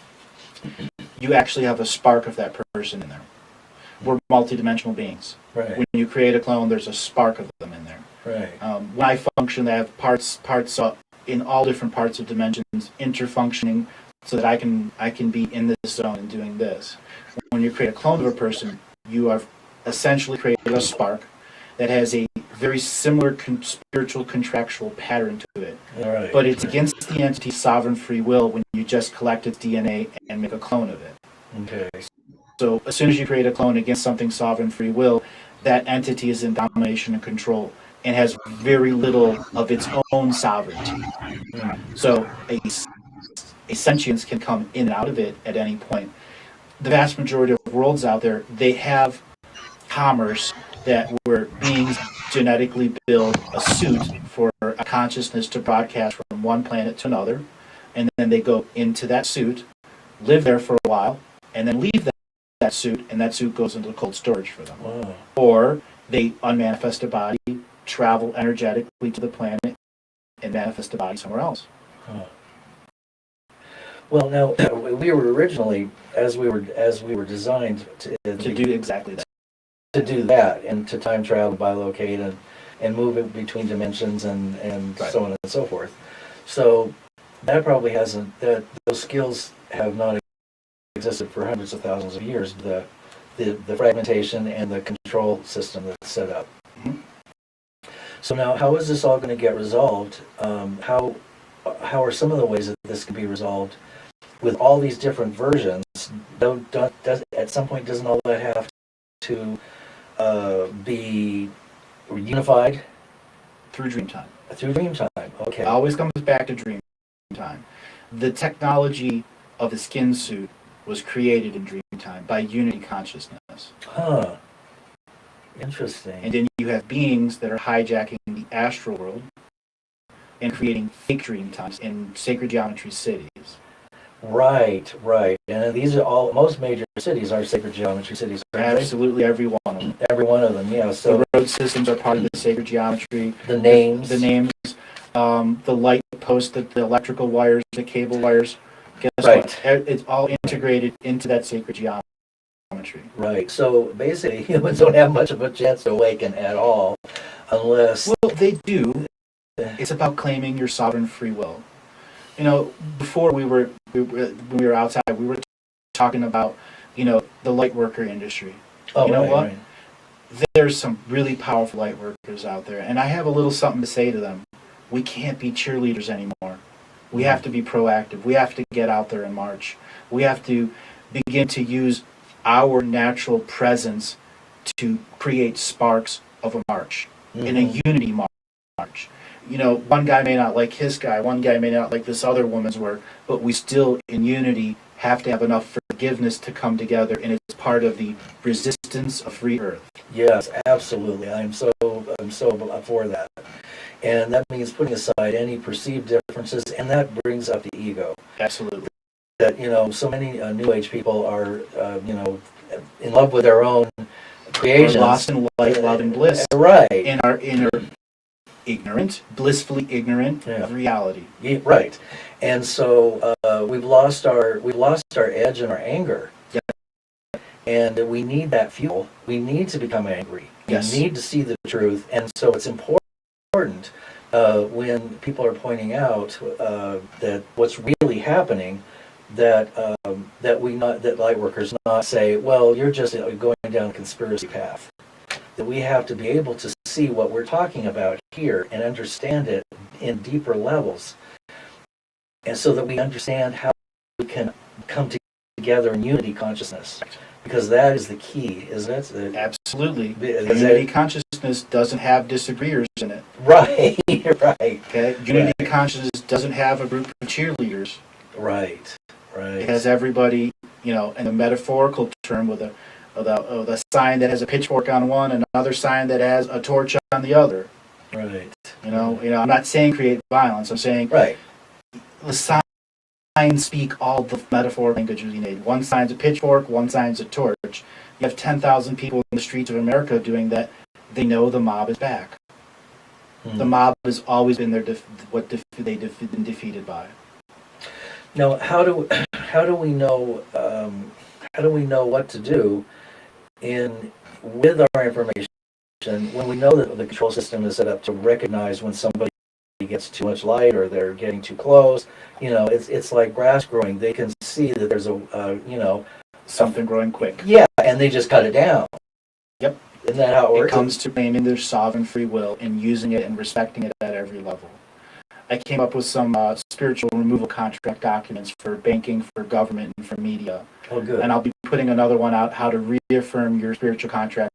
you actually have a spark of that person in there. We're multidimensional beings. Right. When you create a clone, there's a spark of them in there. Right. When I function, I have parts in all different parts of dimensions interfunctioning, so that I can be in this zone and doing this. When you create a clone of a person, you have essentially created a spark that has a very similar spiritual contractual pattern to it. Right. But it's against the entity's sovereign free will when you just collect its DNA and make a clone of it. Okay. So as soon as you create a clone against something sovereign free will, that entity is in domination and control and has very little of its own sovereignty. So a sentience can come in and out of it at any point. The vast majority of worlds out there, they have commerce that where beings genetically build a suit for a consciousness to broadcast from one planet to another, and then they go into that suit, live there for a while, and then leave that suit, and that suit goes into cold storage for them. Wow. Or they unmanifest a body, travel energetically to the planet, and manifest a body somewhere else. Huh. Well, now we were originally, as we were designed to do exactly that. To do that, and to time travel, bilocate, and move it between dimensions, and Right. so on and so forth. So that probably hasn't. Those skills have not existed for hundreds of thousands of years. The fragmentation and the control system that's set up. Mhm. So now, how is this all going to get resolved? How are some of the ways that this can be resolved with all these different versions? At some point, doesn't all that have to be unified Through dream time. through dream time? Okay. It always comes back to dream time. The technology of the skin suit was created in dream time by unity consciousness. Huh. Interesting. And then you have beings that are hijacking the astral world and creating fake dream times in sacred geometry cities. Right. And these are most major cities are sacred geometry cities. Absolutely every one of them. Every one of them, yeah. So the road systems are part of the sacred geometry. the names. The light posts, the electrical wires, the cable wires. Guess Right. what? It's all integrated into that sacred geometry. Right. So basically, humans don't have much of a chance to awaken at all, unless. Well, they do. It's about claiming your sovereign free will. You know, before when we were outside, we were talking about, the light worker industry. Oh, you know right, what? right. There's some really powerful light workers out there, and I have a little something to say to them. We can't be cheerleaders anymore. We have to be proactive. We have to get out there and march. We have to begin to use our natural presence to create sparks of a march, in a unity march. One guy may not like his guy, one guy may not like this other woman's work, but we still, in unity, have to have enough forgiveness to come together, and it's part of the resistance of free Earth. Yes, absolutely. I'm so for that. And that means putting aside any perceived differences, and that brings up the ego. Absolutely. That, so many New Age people are, in love with their own creations. We're lost in light, love, and bliss. Right. And are ignorant, blissfully ignorant of reality. Yeah, right. And so we've lost our edge and our anger. Yeah. And we need that fuel. We need to become angry. Yes. We need to see the truth. And so it's important when people are pointing out that what's really happening, that lightworkers not say, well, you're just going down a conspiracy path. That we have to be able to see what we're talking about here and understand it in deeper levels, and so that we understand how we can come together in unity consciousness, because that is the key, isn't it? Absolutely. Unity consciousness doesn't have disagreeers in it. Right. Okay. Unity consciousness doesn't have a group of cheerleaders. Right. It has everybody, in a metaphorical term, with a sign that has a pitchfork on one and another sign that has a torch on the other. Right. I'm not saying create violence. I'm saying the signs speak all the metaphor language you need. One sign's a pitchfork, one sign's a torch. You have 10,000 people in the streets of America doing that. They know the mob is back. The mob has always been they've been defeated by. Now, how do we know what to do with our information when we know that the control system is set up to recognize when somebody gets too much light or they're getting too close, it's like grass growing. They can see that there's Something growing quick. yeah, and they just cut it down. Yep. Isn't that how it works? It comes to claiming their sovereign free will and using it and respecting it at every level. I came up with some spiritual removal contract documents for banking, for government, and for media. Oh, good. And I'll be putting another one out, how to reaffirm your spiritual contract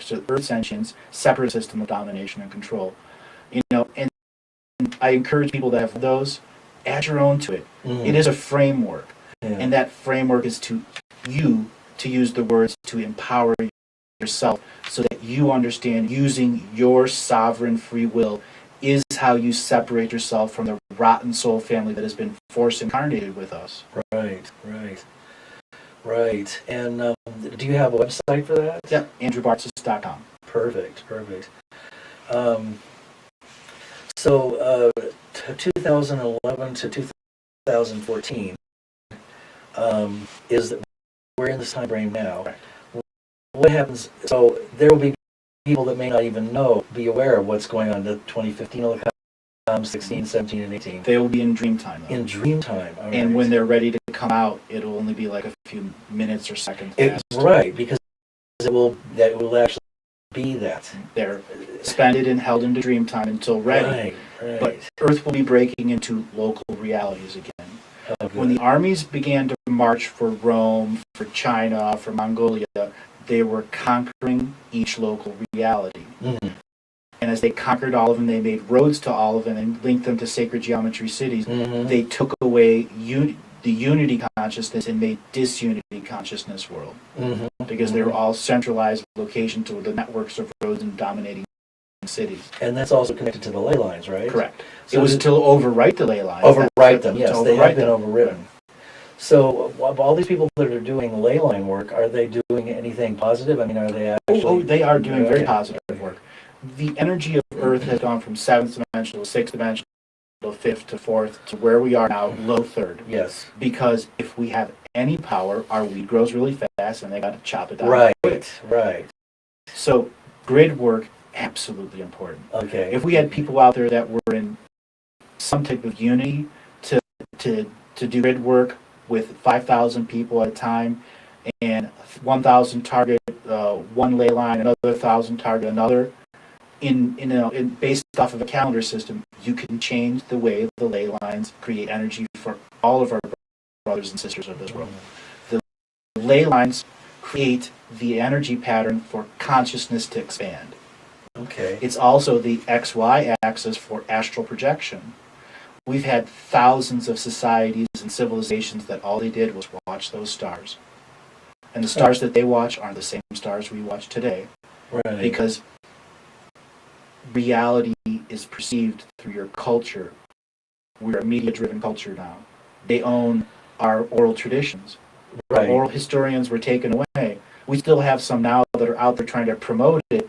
to Earth sentience, separate system of domination and control. And I encourage people to have those, add your own to it. It is a framework. Yeah. And that framework is to use the words to empower yourself so that you understand using your sovereign free will is how you separate yourself from the rotten soul family that has been force incarnated with us. Right. And do you have a website for that? Yeah, andrewbartzis.com. Perfect. So 2011 to 2014 is that we're in this time frame now. Right. What happens? So there will be people that may not even be aware of what's going on. The 2015 will come, 16, 17, and 18. They will be in dream time, though. In dream time. All And right. when they're ready to come out, it'll only be like a few minutes or seconds past. Right, because that will actually be that. They're suspended and held into dream time until ready. Right. But Earth will be breaking into local realities again. Oh, When the armies began to march for Rome, for China, for Mongolia, they were conquering each local reality. Mhm. And as they conquered all of them, they made roads to all of them and linked them to sacred geometry cities. Mhm. They took away the unity consciousness and made disunity consciousness world. Mhm. Because they were all centralized location to the networks of roads and dominating cities. And that's also connected to the ley lines, right? Correct. So it was to overwrite the ley lines. overwrite them. Yes, they have been them. overwritten. So all these people that are doing ley line work, are they doing anything positive? I mean, are they actually? Oh, they are doing very Okay. positive work. The energy of Earth has gone from seventh dimensional, sixth dimensional, fifth to fourth to where we are now, low third. Yes. Because if we have any power, our weed grows really fast, and they got to chop it down. Right. So grid work, absolutely important. Okay. If we had people out there that were in some type of unity to do grid work with 5,000 people at a time, and 1,000 target one ley line, another 1,000 target another, in based off of a calendar system, you can change the way the ley lines create energy for all of our brothers and sisters of this world. The ley lines create the energy pattern for consciousness to expand. Okay. It's also the XY axis for astral projection. We've had thousands of societies and civilizations that all they did was watch those stars. And the stars that they watch aren't the same stars we watch today. Right. Because reality is perceived through your culture. We're a media-driven culture now. They own our oral traditions. Right. Our oral historians were taken away. We still have some now that are out there trying to promote it,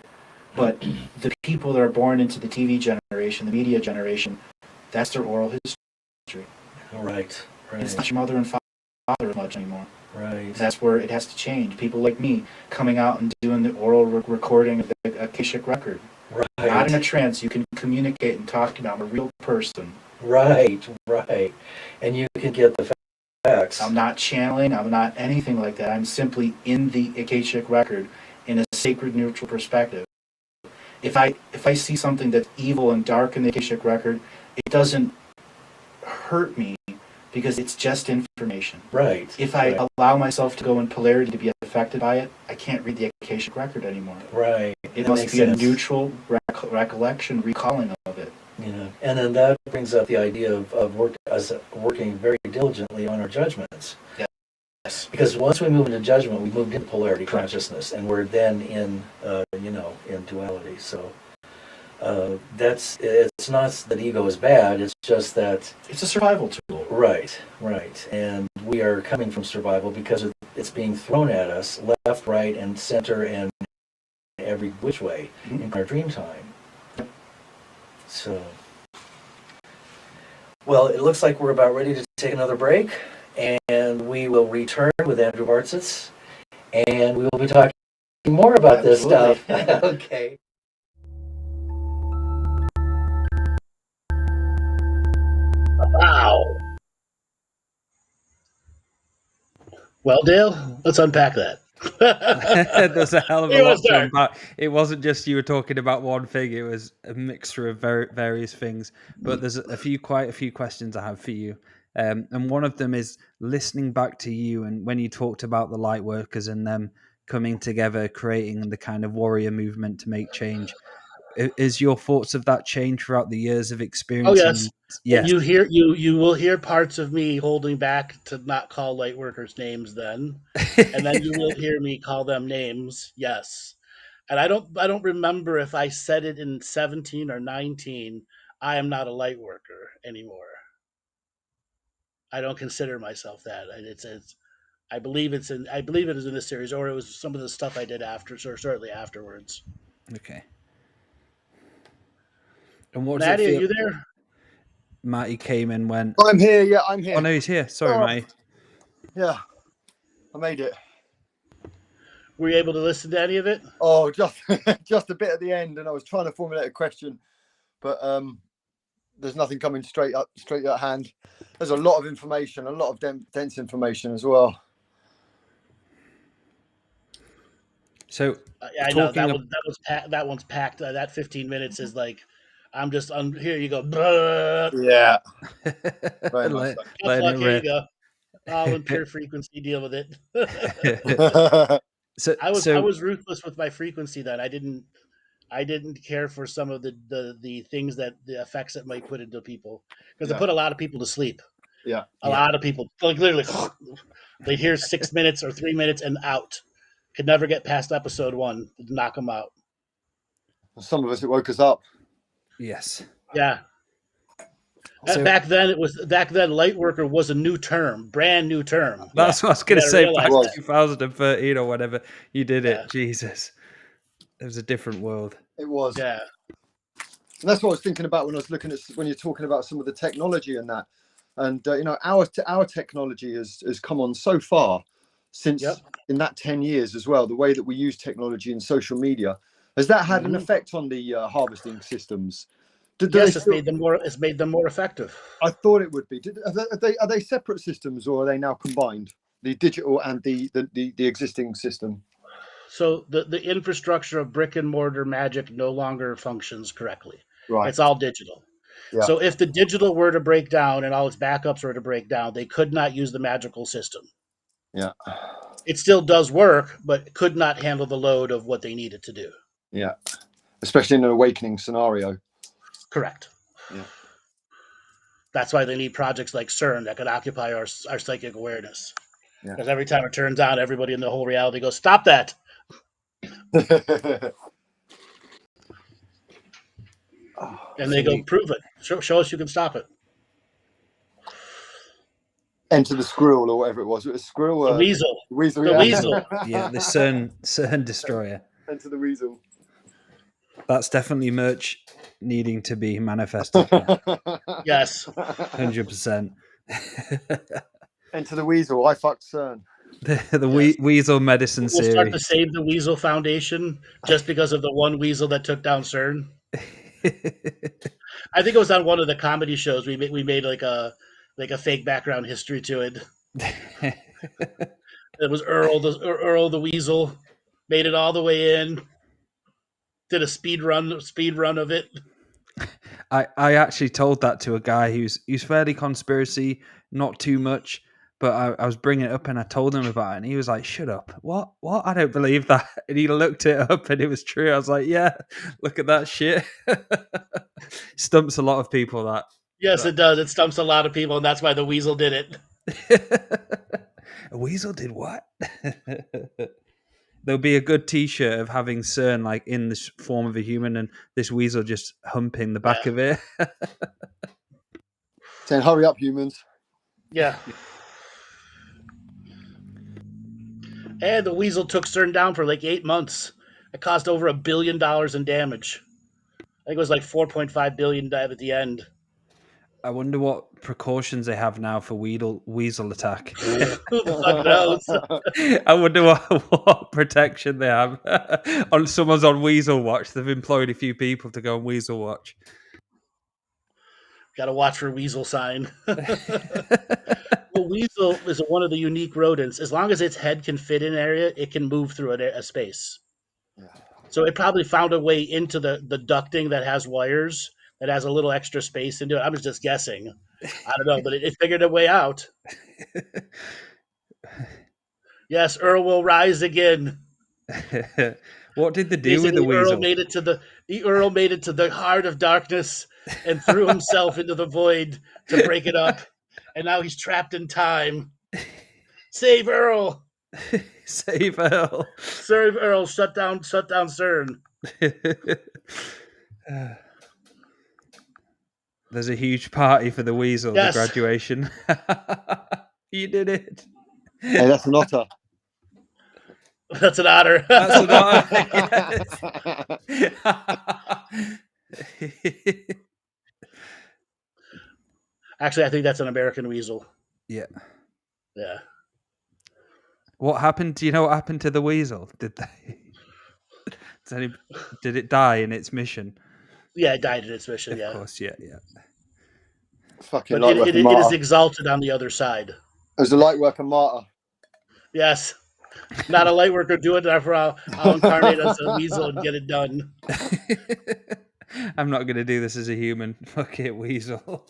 but the people that are born into the TV generation, the media generation, that's their oral history. Right. It's not your mother and father as much anymore. Right. That's where it has to change. People like me coming out and doing the oral recording of the Akashic record. Right. Not in a trance. You can communicate and talk to me. I'm a real person. Right. And you can get the facts. I'm not channeling. I'm not anything like that. I'm simply in the Akashic record in a sacred neutral perspective. If I see something that's evil and dark in the Akashic record, it doesn't hurt me because it's just information. Right. If I allow myself to go in polarity to be affected by it, I can't read the Akashic record anymore. Right. It That must makes be sense. a neutral recollection, recalling of it. Yeah. And then that brings up the idea of us working very diligently on our judgments. Yes. Because once we move into judgment, we move into polarity consciousness, and we're then in duality. So it's not that ego is bad. It's just that It's a survival tool. right, and we are coming from survival because it's being thrown at us left, right, and center, and every which way in our dream time. So, well, it looks like we're about ready to take another break, and we will return with Andrew Bartzis, and we will be talking more about this stuff. Absolutely. Okay. Well, Dale, let's unpack that. There's a hell of a You wanna lot to start? unpack. It wasn't just you were talking about one thing; it was a mixture of various things. But there's quite a few questions I have for you, and one of them is listening back to you and when you talked about the light workers and them coming together, creating the kind of warrior movement to make change. Is your thoughts of that change throughout the years of Oh yes, experiencing? Yes. you will hear parts of me holding back to not call light workers names then, and then you will hear me call them names. Yes, and I don't remember if I said it in 17 or 19. I am not a light worker anymore. I don't consider myself that. It's I believe it is in this series, or it was some of the stuff I did after, or shortly afterwards. Okay. And what does it Maddie, are feel? you there? Matty came and went. I'm here. Yeah, I'm here. Oh no, he's here. Sorry, Oh, Matty. yeah, I made it. Were you able to listen to any of it? Oh, just just a bit at the end, and I was trying to formulate a question, but there's nothing coming straight at hand. There's a lot of information, a lot of dense information as well. So I know that one's packed. That 15 minutes is like, I'm just here. You go. Yeah, very much Let, so. Tough letting luck. it Here you rip. go. All in pure frequency. Deal with it. so I so was ruthless with my frequency then. I didn't care for some of the things that the effects it might put into people because it Yeah. put a lot of people to sleep. Yeah. A lot of people like literally they hear 6 minutes or 3 minutes and out. Could never get past episode 1. Knock them out. Some of us, it woke us up. yes. Yeah. So Back then, Lightworker was a new term, brand new term. that's what I was going to gotta say. realize Back that. 2013 or whatever you did Yeah. it. Jesus, it was a different world. It was. Yeah. And that's what I was thinking about when I was looking at when you're talking about some of the technology and that. And you know, our technology has come on so far since in that 10 years as well. The way that we use technology and social media, has that had an effect on the harvesting systems? Yes, it's made them more effective. I thought it would be. Are they separate systems or are they now combined? The digital and the existing system. So the infrastructure of brick and mortar magic no longer functions correctly. Right. It's all digital. Yeah. So if the digital were to break down and all its backups were to break down, they could not use the magical system. Yeah. It still does work, but could not handle the load of what they needed to do. Yeah. Especially in an awakening scenario. Correct. Yeah. That's why they need projects like CERN that could occupy our psychic awareness. Yeah. Because every time it turns on, everybody in the whole reality goes, "Stop that!" And they go, "Prove it. Show us you can stop it." Enter the squirrel or whatever it was. It was squirrel. The weasel. Weasel. The Yeah. weasel. Yeah, the CERN destroyer. Enter the weasel. That's definitely merch needing to be manifested. Yes. 100%. Enter the weasel. I fucked CERN. The Weasel Medicine We'll series. start to save the Weasel Foundation just because of the one weasel that took down CERN. I think it was on one of the comedy shows. We made like a fake background history to it. It was Earl the Weasel, made it all the way in, did a speed run of it. I actually told that to a guy who's fairly conspiracy, not too much, but I was bringing it up and I told him about it and he was like, "Shut up. What? I don't believe that." And he looked it up and it was true. I was like, "Yeah, look at that shit." Stumps a lot of people, that. Yes, it does. It stumps a lot of people, and that's why the weasel did it. A weasel did what? There'll be a good T-shirt of having CERN like in this form of a human, and this weasel just humping the back of it. Saying, "Hurry up, humans." Yeah. And the weasel took CERN down for like 8 months. It caused over $1 billion in damage. I think it was like 4.5 billion at the end. I wonder what precautions they have now for weasel attack. Who the fuck knows? I wonder what protection they have. Someone's on Weasel Watch. They've employed a few people to go on Weasel Watch. Got to watch for weasel sign. Well, weasel is one of the unique rodents. As long as its head can fit in an area, it can move through a space. Yeah. So it probably found a way into the ducting that has wires, that has a little extra space into it. I was just guessing. I don't know, but it figured a way out. Yes, Earl will rise again. What did they do with the Basically, Earl weasel? made it to the heart of darkness and threw himself into the void to break it up. And now he's trapped in time. Save Earl! Save Earl. Save Earl! Shut down CERN. There's a huge party for the weasel, Yes. the graduation. You did it. Hey, that's an otter. That's an otter. That's an otter. Yes. Actually, I think that's an American weasel. Yeah. Yeah. What happened? Do you know what happened to the weasel? Did it die in its mission? Yeah, it died in its mission, Of yeah. course, yeah. Fucking But lightworker it martyr. is exalted on the other side. There's a lightworker martyr. Yes. Not a light worker doing it, for I'll incarnate as a weasel and get it done. I'm not going to do this as a human. Fuck it, weasel.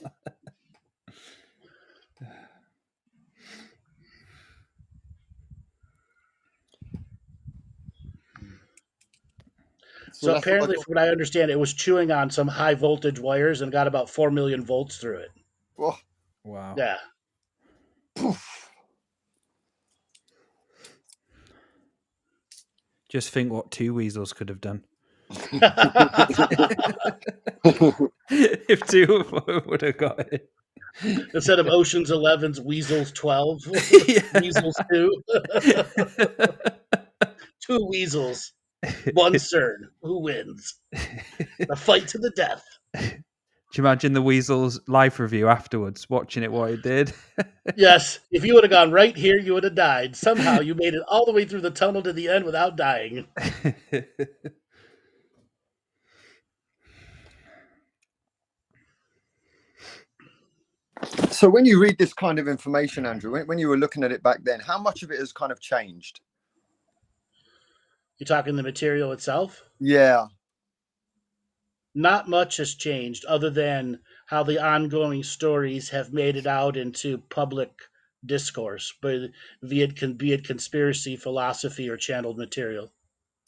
So apparently, from what I understand, it was chewing on some high voltage wires and got about 4 million volts through it. Oh, Wow. Yeah. poof. Just think what two weasels could have done. If two of them would have got it. Instead of Ocean's 11's Weasels 12, Yeah. Weasels 2. 2 weasels, 1 CERN. Who wins? A fight to the death. Do you imagine the weasel's life review afterwards, watching it what it did? Yes, if you would have gone right here, you would have died. Somehow you made it all the way through the tunnel to the end without dying. So when you read this kind of information, Andrew, when you were looking at it back then, how much of it has kind of changed? You're talking the material itself? Yeah. Not much has changed other than how the ongoing stories have made it out into public discourse, but be it conspiracy, philosophy, or channeled material.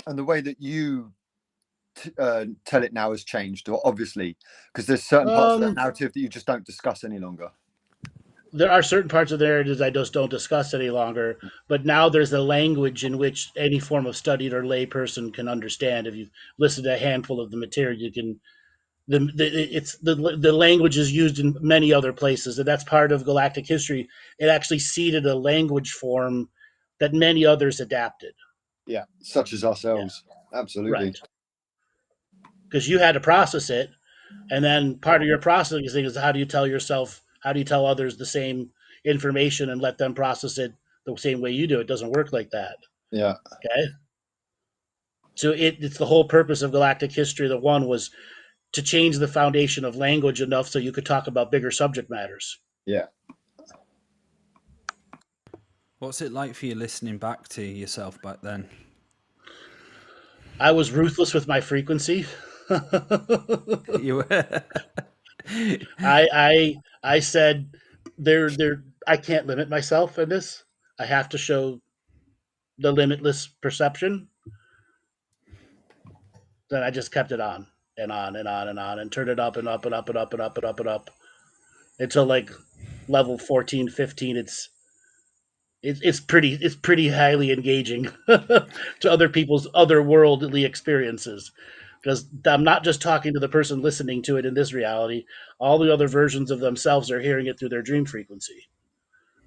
And the way that you tell it now has changed, obviously, because there's certain parts of that narrative that you just don't discuss any longer. There are certain parts of the narratives I just don't discuss any longer, but now there's a language in which any form of studied or lay person can understand. If you've listened to a handful of the material, you can. The language is used in many other places, and that's part of Galactic History. It actually seeded a language form that many others adapted. Yeah, such as ourselves. Yeah. Absolutely. Right. Because you had to process it, and then part of your processing is how do you tell others the same information and let them process it the same way you do? It doesn't work like that. Yeah. Okay. So it's the whole purpose of Galactic History. The one was to change the foundation of language enough so you could talk about bigger subject matters. Yeah. What's it like for you listening back to yourself back then? I was ruthless with my frequency. You were. I said I can't limit myself in this. I have to show the limitless perception. Then I just kept it on and on and on and on and turned it up and up and up and up and up and up and up until like level 14, 15. It's pretty highly engaging to other people's otherworldly experiences, because I'm not just talking to the person listening to it in this reality. All the other versions of themselves are hearing it through their dream frequency,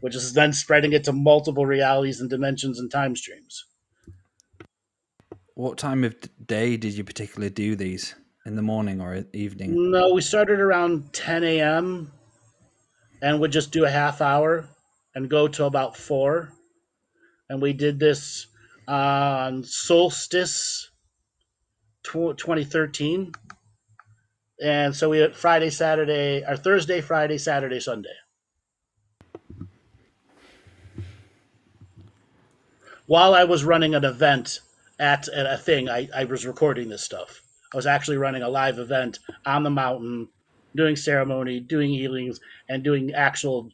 which is then spreading it to multiple realities and dimensions and time streams. What time of day did you particularly do these? In the morning or evening? No, we started around 10 a.m. and would just do a half hour and go till about 4. And we did this on Solstice 2013. And so we had Thursday, Friday, Saturday, Sunday. while I was running an event at a thing, I was recording this stuff. I was actually running a live event on the mountain, doing ceremony, doing healings, and doing actual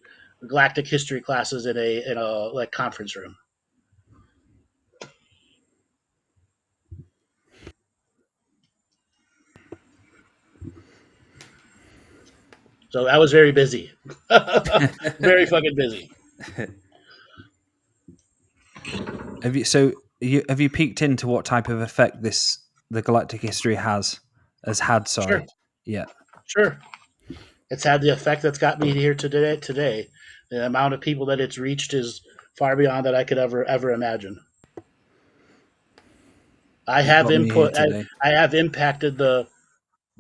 galactic history classes in a like conference room. So I was very busy, very fucking busy. Have you peeked into what type of effect the Galactic History has had? Sure, Sorry, yeah. sure. It's had the effect that's got me here today. Today, the amount of people that it's reached is far beyond that I could ever imagine. I You have got me here input. today. I have impacted the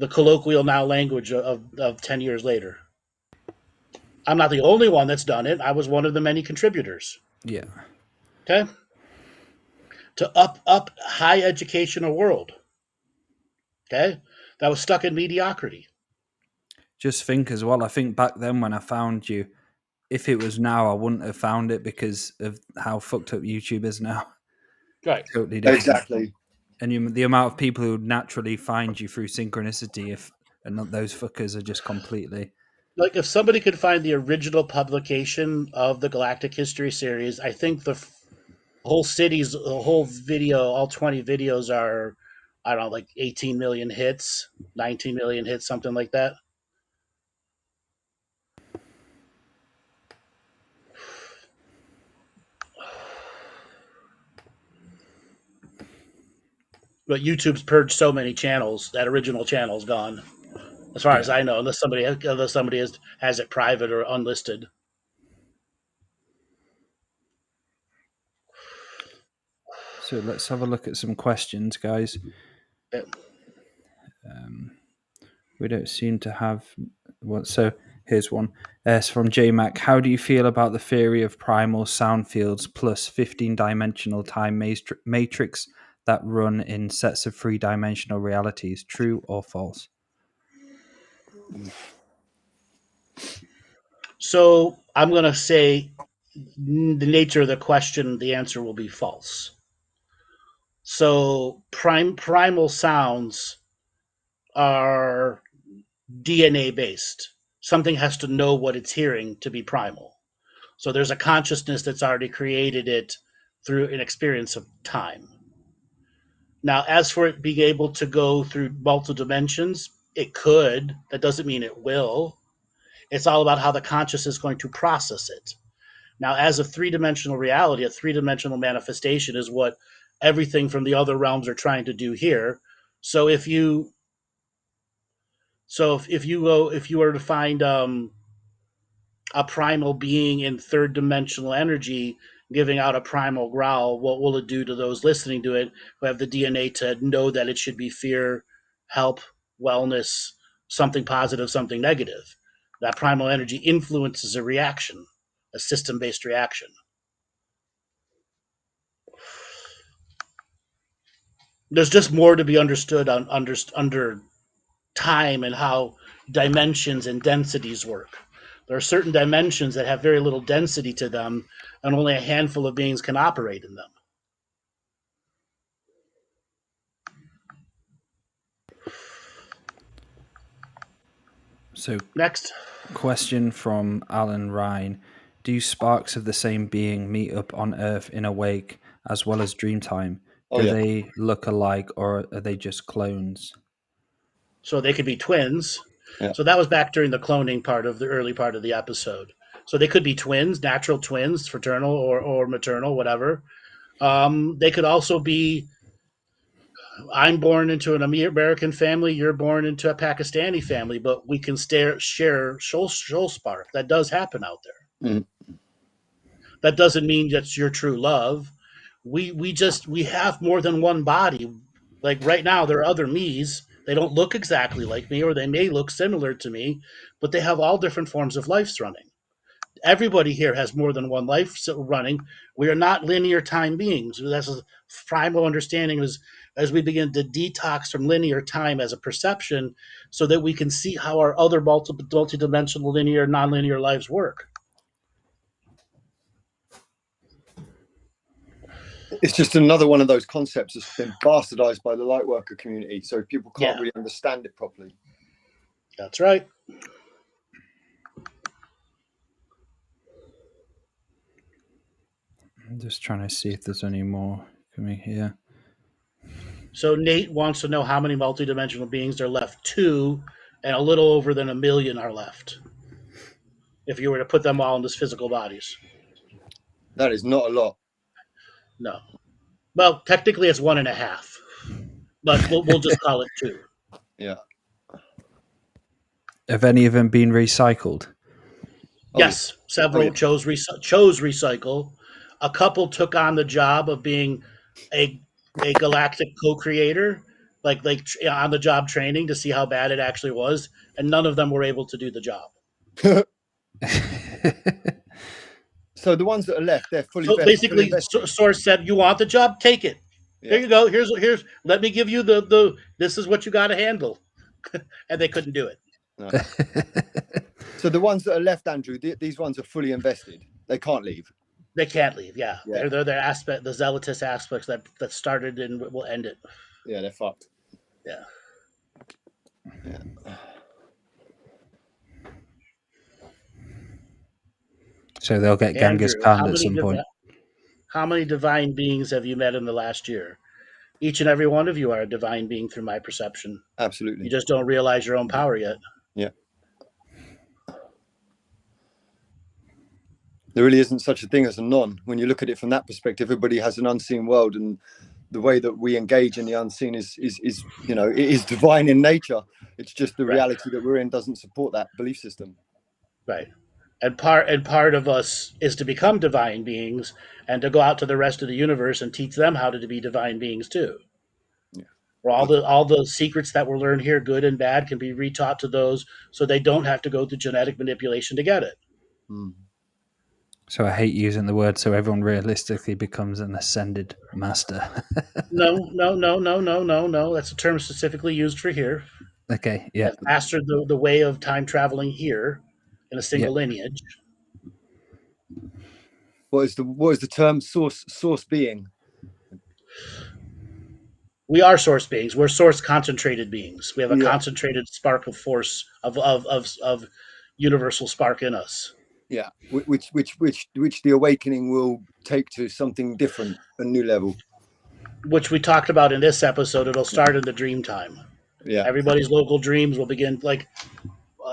colloquial now language of 10 years later. I'm not the only one that's done it. I was one of the many contributors. Yeah. Okay, to up high educational world. Okay, that was stuck in mediocrity. Just think as well. I think back then when I found you, if it was now, I wouldn't have found it because of how fucked up YouTube is now. Right. Totally different. Exactly. And the amount of people who would naturally find you through synchronicity, and not those fuckers are just completely. Like if somebody could find the original publication of the Galactic History series, I think the whole video, all 20 videos are, I don't know, like 18 million hits, 19 million hits, something like that. But YouTube's purged so many channels, that original channel's gone. As far as I know, unless somebody has it private or unlisted. So let's have a look at some questions, guys. Yeah. We don't seem to have one. So here's one. It's from JMac. How do you feel about the theory of primal sound fields plus 15-dimensional time matrix that run in sets of 3-dimensional realities? True or false? So I'm going to say the nature of the question, the answer will be false. So primal sounds are DNA based. Something has to know what it's hearing to be primal. So there's a consciousness that's already created it through an experience of time. Now, as for it being able to go through multiple dimensions, it could. That doesn't mean it will. It's all about how the conscious is going to process it. Now, as a three-dimensional reality, a three-dimensional manifestation is what everything from the other realms are trying to do here. So if you if you were to find a primal being in third dimensional energy giving out a primal growl, what will it do to those listening to it who have the DNA to know that it should be fear, help, wellness, something positive, something negative? That primal energy influences a reaction, a system based reaction. There's just more to be understood on under time and how dimensions and densities work. There are certain dimensions that have very little density to them, and only a handful of beings can operate in them. So, Next. question from Alan Ryan. Do sparks of the same being meet up on Earth in awake as well as dreamtime? Do they look alike or are they just clones? So they could be twins. Yeah. So that was back during the cloning part of the early part of the episode. So they could be twins, natural twins, fraternal or maternal, whatever. They could also be, I'm born into an American family, you're born into a Pakistani family, but we can share soul spark. That does happen out there. Mm. That doesn't mean that's your true love. We have more than one body. Like right now, there are other me's. They don't look exactly like me, or they may look similar to me, but they have all different forms of lives running. Everybody here has more than one life running. We are not linear time beings. That's a primal understanding as we begin to detox from linear time as a perception so that we can see how our other multidimensional linear, nonlinear lives work. It's just another one of those concepts that's been bastardized by the lightworker community, so people can't really understand it properly. That's right. I'm just trying to see if there's any more coming here. So Nate wants to know how many multidimensional beings are left. 2, and a little over than 1 million are left. If you were to put them all in these physical bodies. That is not a lot. No. Well, technically it's 1.5. But we'll just call it 2. Yeah. Have any of them been recycled? Yes, several chose recycle. A couple took on the job of being a galactic co-creator, like on the job training to see how bad it actually was, and none of them were able to do the job. So the ones that are left, they're fully. So basically, Source said, "You want the job? Take it. Yeah. Here you go. Here's. Let me give you the. This is what you got to handle," and they couldn't do it. No. So the ones that are left, Andrew, these ones are fully invested. They can't leave. They can't leave. Yeah. They're their aspect, the zealotous aspects that started and will end it. Yeah, they're fucked. Yeah. So they'll get Genghis Khan at some point. How many divine beings have you met in the last year? Each and every one of you are a divine being through my perception. Absolutely. You just don't realize your own power yet. Yeah. There really isn't such a thing as a non. When you look at it from that perspective, everybody has an unseen world, and the way that we engage in the unseen is you know, it is divine in nature. It's just the reality that we're in doesn't support that belief system. Right. And part of us is to become divine beings and to go out to the rest of the universe and teach them how to be divine beings too. Yeah. Where all the secrets that were learned here, good and bad, can be retaught to those, so they don't have to go through genetic manipulation to get it. So I hate using the word "so everyone realistically becomes an ascended master." No. That's a term specifically used for here. Okay, yeah. I've mastered the way of time traveling here in a single lineage. What is the term? Source being. We are source beings. We're source concentrated beings. We have a concentrated spark of force of universal spark in us. Yeah, which the awakening will take to something different, a new level. Which we talked about in this episode. It'll start in the dream time. Yeah. Everybody's local dreams will begin like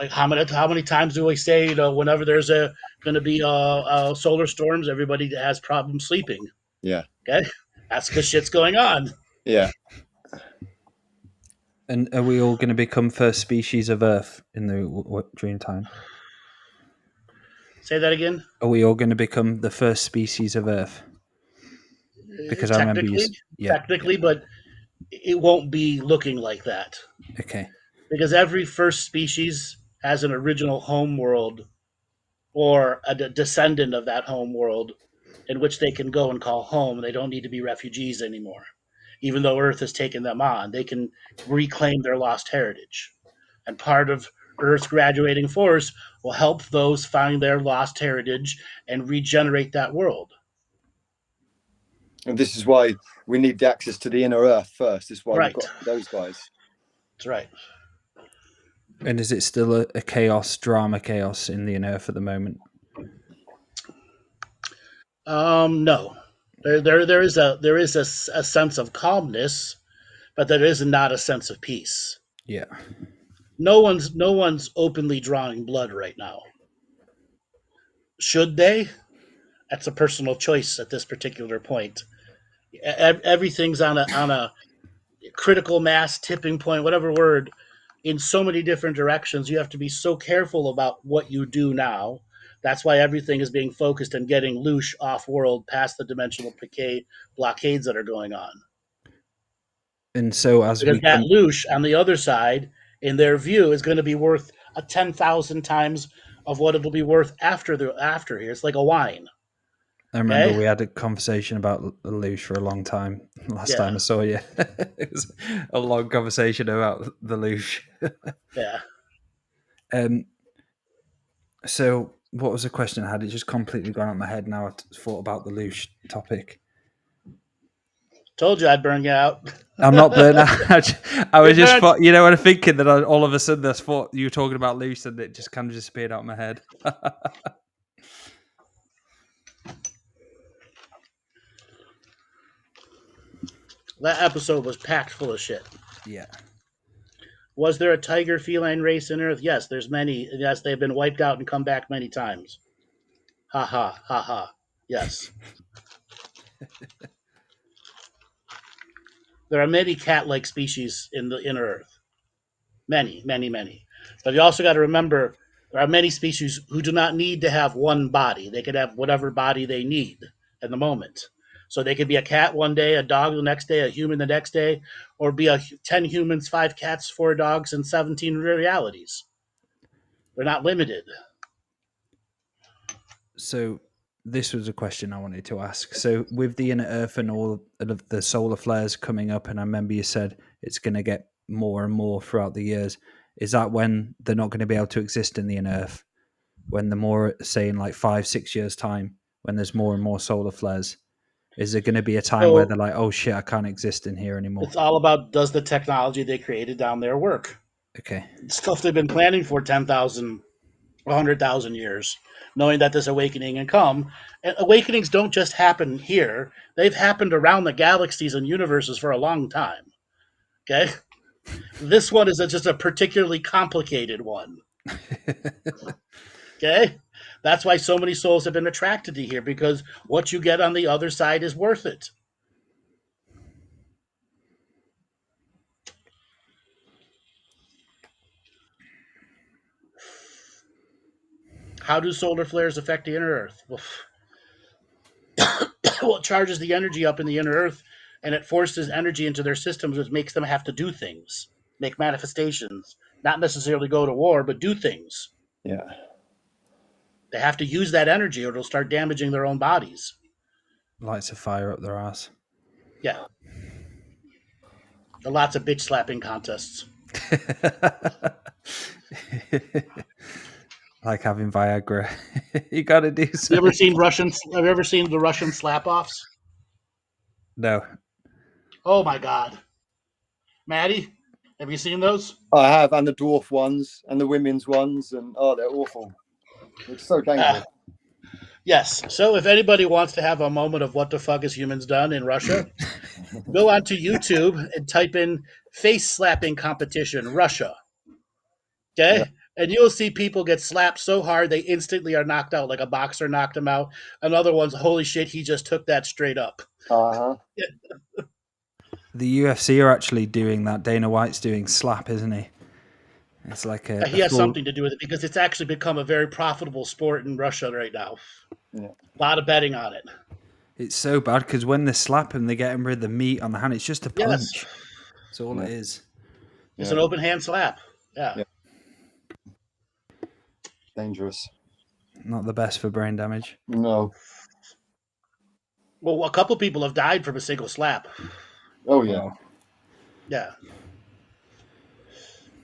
how many times do we say, you know, whenever there's going to be solar storms, everybody has problems sleeping. Yeah. Okay, that's because shit's going on. Yeah. And are we all going to become first species of Earth in the dream time? Say that again. Are we all going to become the first species of Earth? Because I remember technically, but it won't be looking like that. Okay. Because every first species has an original home world or a descendant of that home world in which they can go and call home. They don't need to be refugees anymore. Even though Earth has taken them on, they can reclaim their lost heritage. And part of Earth's graduating force will help those find their lost heritage and regenerate that world. And this is why we need the access to the inner Earth first. This is why we've got those guys. That's right. And is it still a drama chaos in the inner Earth at the moment? No. There is a sense of calmness, but there is not a sense of peace. Yeah. No one's openly drawing blood right now. Should they? That's a personal choice at this particular point. Everything's on a critical mass tipping point, whatever word, in so many different directions. You have to be so careful about what you do now. That's why everything is being focused on getting Loosh off-world past the dimensional blockades that are going on. And so that Loosh on the other side, in their view, is going to be worth 10,000 times of what it'll be worth after here. It's like a wine. I remember we had a conversation about Loosh for a long time. Last time I saw you, it was a long conversation about the Loosh. Yeah. So, what was the question I had? It just completely gone out of my head now. I thought about the Loosh topic. Told you I'd burn you out. I'm not burnt out. I was You're just, burnt. you know, when I'm thinking that all of a sudden I thought you were talking about Luce and it just kind of disappeared out of my head. That episode was packed full of shit. Yeah. Was there a tiger feline race in Earth? Yes, there's many. Yes, they've been wiped out and come back many times. Ha ha, ha ha. Yes. There are many cat-like species in the inner Earth. Many, many, many. But you also got to remember there are many species who do not need to have one body. They could have whatever body they need at the moment. So they could be a cat one day, a dog the next day, a human the next day, or be 10 humans, 5 cats, 4 dogs, and 17 realities. They're not limited. So this was a question I wanted to ask. So with the inner Earth and all of the solar flares coming up, and I remember you said it's going to get more and more throughout the years. Is that when they're not going to be able to exist in the inner Earth? When the more, say, in like 5-6 years' time, when there's more and more solar flares, is there going to be a time where they're like, oh shit, I can't exist in here anymore? It's all about, does the technology they created down there work? Okay. Stuff they've been planning for 10,000, 100,000 years, knowing that this awakening can come. And awakenings don't just happen here. They've happened around the galaxies and universes for a long time. Okay? This one is just a particularly complicated one. Okay? That's why so many souls have been attracted to here, because what you get on the other side is worth it. How do solar flares affect the inner Earth? Well, it charges the energy up in the inner Earth, and it forces energy into their systems, which makes them have to do things, make manifestations, not necessarily go to war, but do things. Yeah. They have to use that energy or it'll start damaging their own bodies. Lights a fire up their ass. Yeah. There are lots of bitch slapping contests. Like having Viagra. You got to do Have you something. Have you ever seen the Russian slap-offs? No. Oh my God. Maddie, have you seen those? I have, and the dwarf ones and the women's ones, and they're awful. It's so dangerous. Yes. So if anybody wants to have a moment of what the fuck is humans done in Russia, go onto YouTube and type in face slapping competition Russia. Okay? Yeah. And you'll see people get slapped so hard they instantly are knocked out, like a boxer knocked them out. Another one's, holy shit, he just took that straight up. Uh-huh. The UFC are actually doing that. Dana White's doing slap, isn't he? It's like he has something to do with it, because it's actually become a very profitable sport in Russia right now. Yeah. A lot of betting on it. It's so bad because when they slap him, they get him rid of the meat on the hand. It's just a punch. Yes. That's all it is. It's an open hand slap. Yeah. Dangerous. Not the best for brain damage. No. Well, a couple people have died from a single slap. Oh, yeah. Wow. Yeah.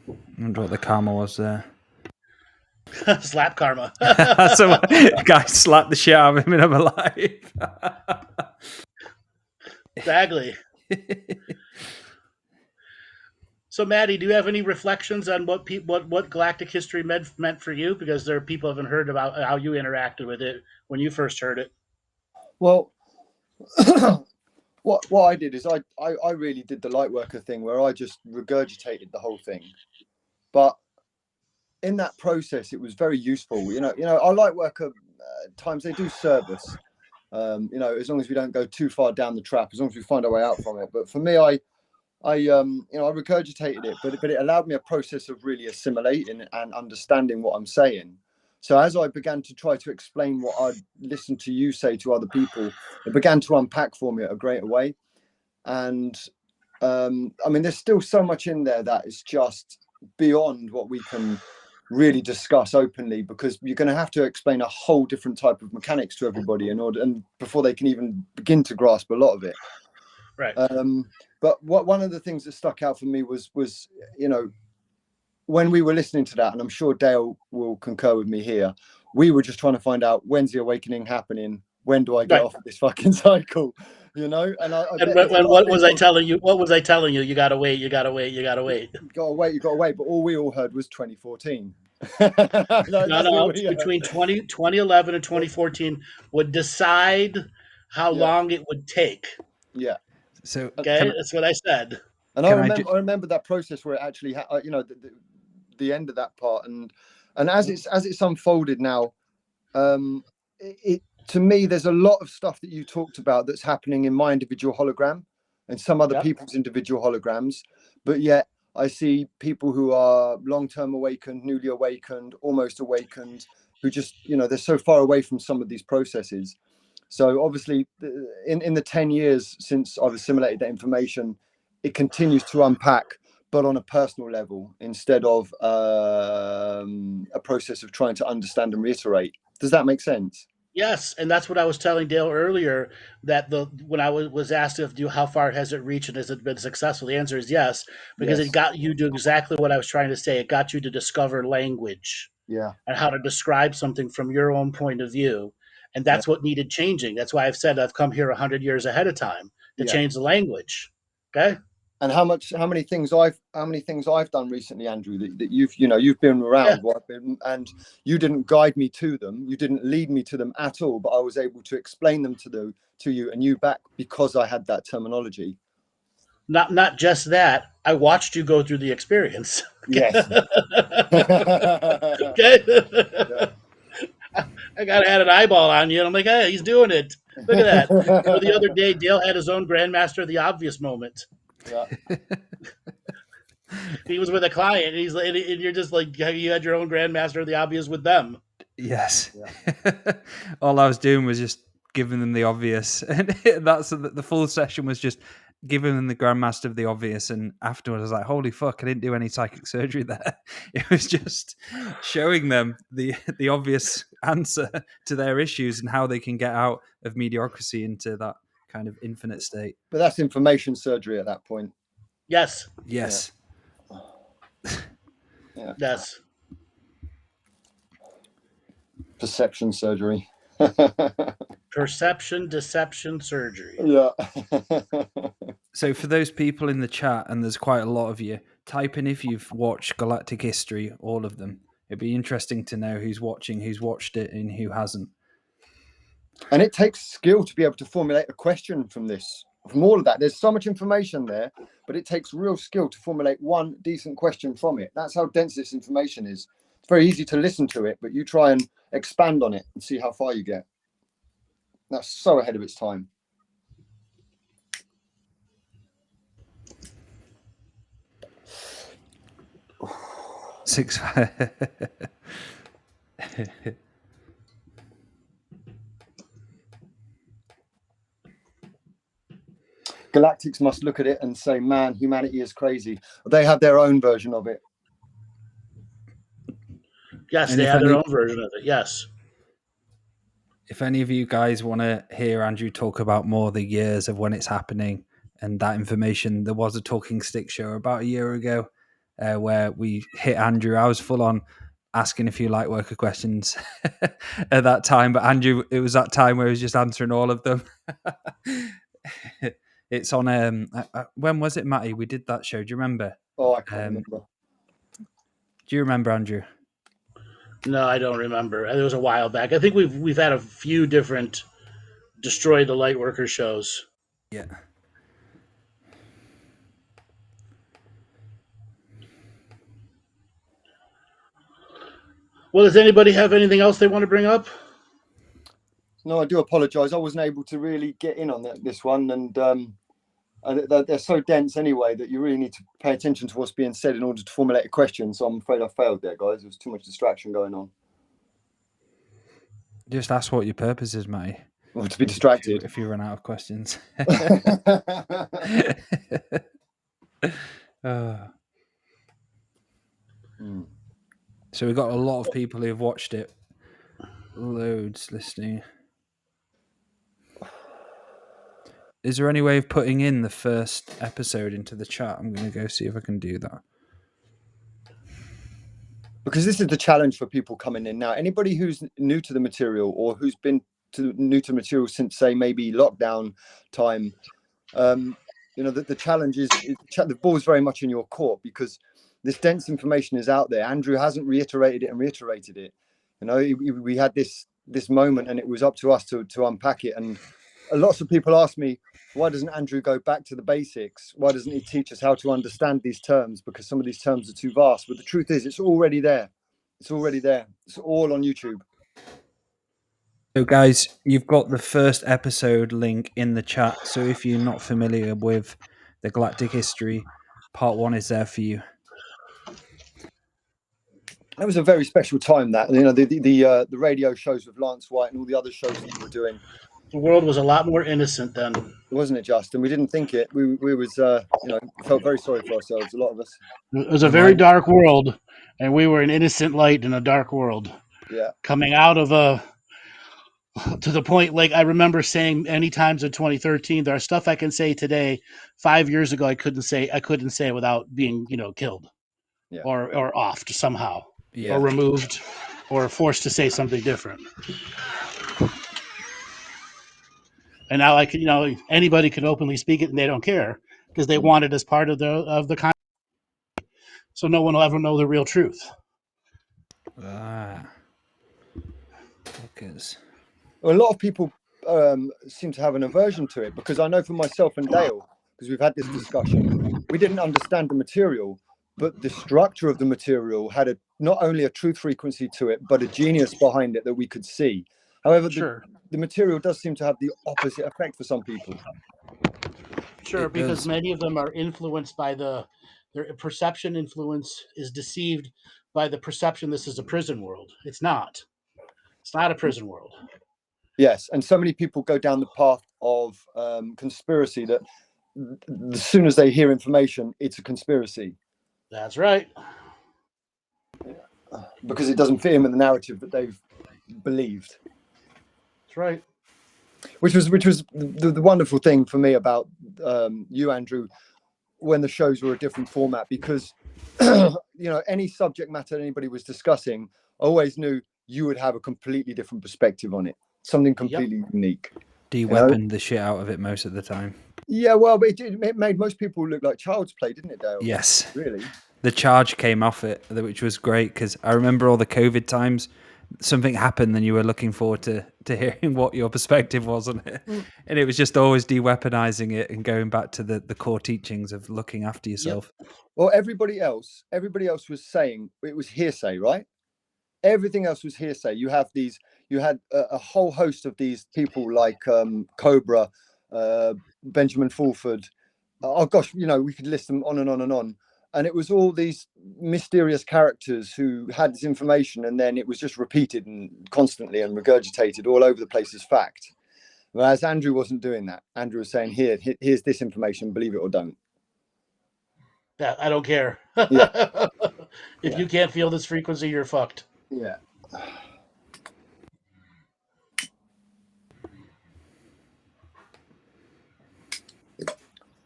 I wonder what the karma was there. Slap karma. So a guy slapped the shit out of him and I'm alive. Exactly. So, Maddie, do you have any reflections on what Galactic History meant for you? Because there are people who haven't heard about how you interacted with it when you first heard it. Well, what I did is I really did the lightworker thing, where I just regurgitated the whole thing. But in that process, it was very useful. You know, our lightworker times, they do service. As long as we don't go too far down the trap, as long as we find our way out from it. But for me, I regurgitated it, but it allowed me a process of really assimilating and understanding what I'm saying. So as I began to try to explain what I'd listened to you say to other people, it began to unpack for me in a greater way. And there's still so much in there that is just beyond what we can really discuss openly, because you're going to have to explain a whole different type of mechanics to everybody and before they can even begin to grasp a lot of it. Right. But one of the things that stuck out for me was when we were listening to that, and I'm sure Dale will concur with me here, we were just trying to find out, when's the awakening happening? When do I get off of this fucking cycle? you know. And I And bet there's a lot what of was I people. telling you? What was I telling you? You gotta wait. You gotta wait. You gotta wait. You gotta wait. But all we all heard was 2014. No, That's all it's we heard. between 2011 and 2014 would decide how Yeah. long it would take. Yeah. So Okay, that's what I said. And Can I I remember that process where it actually, you know, the end of that part, and as it's unfolded now, it to me, there's a lot of stuff that you talked about that's happening in my individual hologram and some other Yep. people's individual holograms, but yet I see people who are long-term awakened, newly awakened, almost awakened, who just, you know, they're so far away from some of these processes. So obviously, in the 10 years since I've assimilated that information, it continues to unpack, but on a personal level instead of a process of trying to understand and reiterate. Does that make sense? Yes, and that's what I was telling Dale earlier. That when I was asked if how far has it reached and has it been successful, the answer is yes, because Yes. it got you to exactly what I was trying to say. It got you to discover language Yeah. and how to describe something from your own point of view, and that's what needed changing. That's why I've said I've come here 100 years ahead of time to Yeah. change the language. Okay. And how many things I've done recently, Andrew, that you've been around, and you didn't guide me to them, you didn't lead me to them at all, but I was able to explain them to you and you back because I had that terminology. Not just that. I watched you go through the experience. Yes. Okay. Yeah. I had an eyeball on you, and I'm like, hey, he's doing it. Look at that. Or the other day, Dale had his own Grandmaster of the Obvious moment. Yeah. He was with a client, and you're just like, you had your own Grandmaster of the Obvious with them. Yes. Yeah. All I was doing was just giving them the obvious, and that's the full session was just giving them the Grandmaster of the Obvious. And afterwards, I was like, "Holy fuck! I didn't do any psychic surgery there. It was just showing them the obvious answer to their issues and how they can get out of mediocrity into that kind of infinite state." But that's information surgery at that point. Yes. Yes. Yeah. Yes. Perception surgery. Perception, deception, surgery. Yeah. So for those people in the chat, and there's quite a lot of you, type in if you've watched Galactic History, all of them. It'd be interesting to know who's watching, who's watched it, and who hasn't. And it takes skill to be able to formulate a question from all of that. There's so much information there, but it takes real skill to formulate one decent question from it. That's how dense this information is. It's very easy to listen to it, but you try and expand on it and see how far you get. That's so ahead of its time. Six. Galactics must look at it and say, man, humanity is crazy. They have their own version of it. Yes, And they if have their any- own version of it. Yes. If any of you guys want to hear Andrew talk about more the years of when it's happening and that information, there was a Talking Stick show about a year ago where we hit Andrew. I was full on asking a few lightworker questions at that time, but Andrew, it was that time where he was just answering all of them. It's on when was it, Matty? We did that show. Do you remember? Oh, I can't remember. Do you remember, Andrew? No, I don't remember. It was a while back. I think we've had a few different Destroy the Lightworker shows. Yeah. Well, does anybody have anything else they want to bring up? No, I do apologise. I wasn't able to really get in on this one, and they're so dense anyway that you really need to pay attention to what's being said in order to formulate a question. So I'm afraid I failed there, guys. There was too much distraction going on. Just ask what your purpose is, Matty. Well, to be distracted. If you run out of questions. So we've got a lot of people who have watched it. Loads listening. Is there any way of putting in the first episode into the chat? I'm going to go see if I can do that. Because this is the challenge for people coming in now. Anybody who's new to the material or who's been to material since, say, maybe lockdown time. The challenge is the ball's very much in your court, because this dense information is out there. Andrew hasn't reiterated it. We had this moment, and it was up to us to unpack it. And lots of people ask me, why doesn't Andrew go back to the basics? Why doesn't he teach us how to understand these terms? Because some of these terms are too vast. But the truth is, it's already there. It's all on YouTube. So, guys, you've got the first episode link in the chat. So, if you're not familiar with the Galactic History, part 1 is there for you. It was a very special time, that, the radio shows with Lance White and all the other shows that you were doing. The world was a lot more innocent then, wasn't it, Justin? We didn't think it. We felt very sorry for ourselves, a lot of us. It was a very dark world, and we were an innocent light in a dark world. Yeah. Coming out of to the point, like I remember saying many times in 2013, there are stuff I can say today. 5 years ago, I couldn't say without being, killed, or offed somehow, or removed, or forced to say something different. And now anybody can openly speak it, and they don't care, because they want it as part of the content. So no one will ever know the real truth. Because a lot of people seem to have an aversion to it, because I know for myself and Dale, because we've had this discussion, we didn't understand the material, but the structure of the material had not only a truth frequency to it, but a genius behind it that we could see. However, the material does seem to have the opposite effect for some people. Sure, because many of them are influenced by their perception. Influence is deceived by the perception this is a prison world. It's not. It's not a prison world. Yes, and so many people go down the path of conspiracy that as soon as they hear information, it's a conspiracy. That's right. Because it doesn't fit in with the narrative that they've believed. That's right. Which was the wonderful thing for me about you, Andrew, when the shows were a different format, because any subject matter anybody was discussing, I always knew you would have a completely different perspective on it, something completely unique. De-weaponed the shit out of it most of the time. Yeah, well, but it made most people look like child's play, didn't it, Dale? Yes. Really? The charge came off it, which was great, because I remember all the COVID times, something happened and you were looking forward to hearing what your perspective was on it. And it was just always de-weaponizing it and going back to the core teachings of looking after yourself. Yep. Well, everybody else was saying it was hearsay, right? Everything else was hearsay. You had a whole host of these people like Cobra, Benjamin Fulford. Oh gosh, we could list them on and on and on. And it was all these mysterious characters who had this information, and then it was just repeated and constantly and regurgitated all over the place as fact. Whereas Andrew wasn't doing that. Andrew was saying, here's this information, believe it or don't. Yeah, I don't care. Yeah. If you can't feel this frequency, you're fucked. Yeah.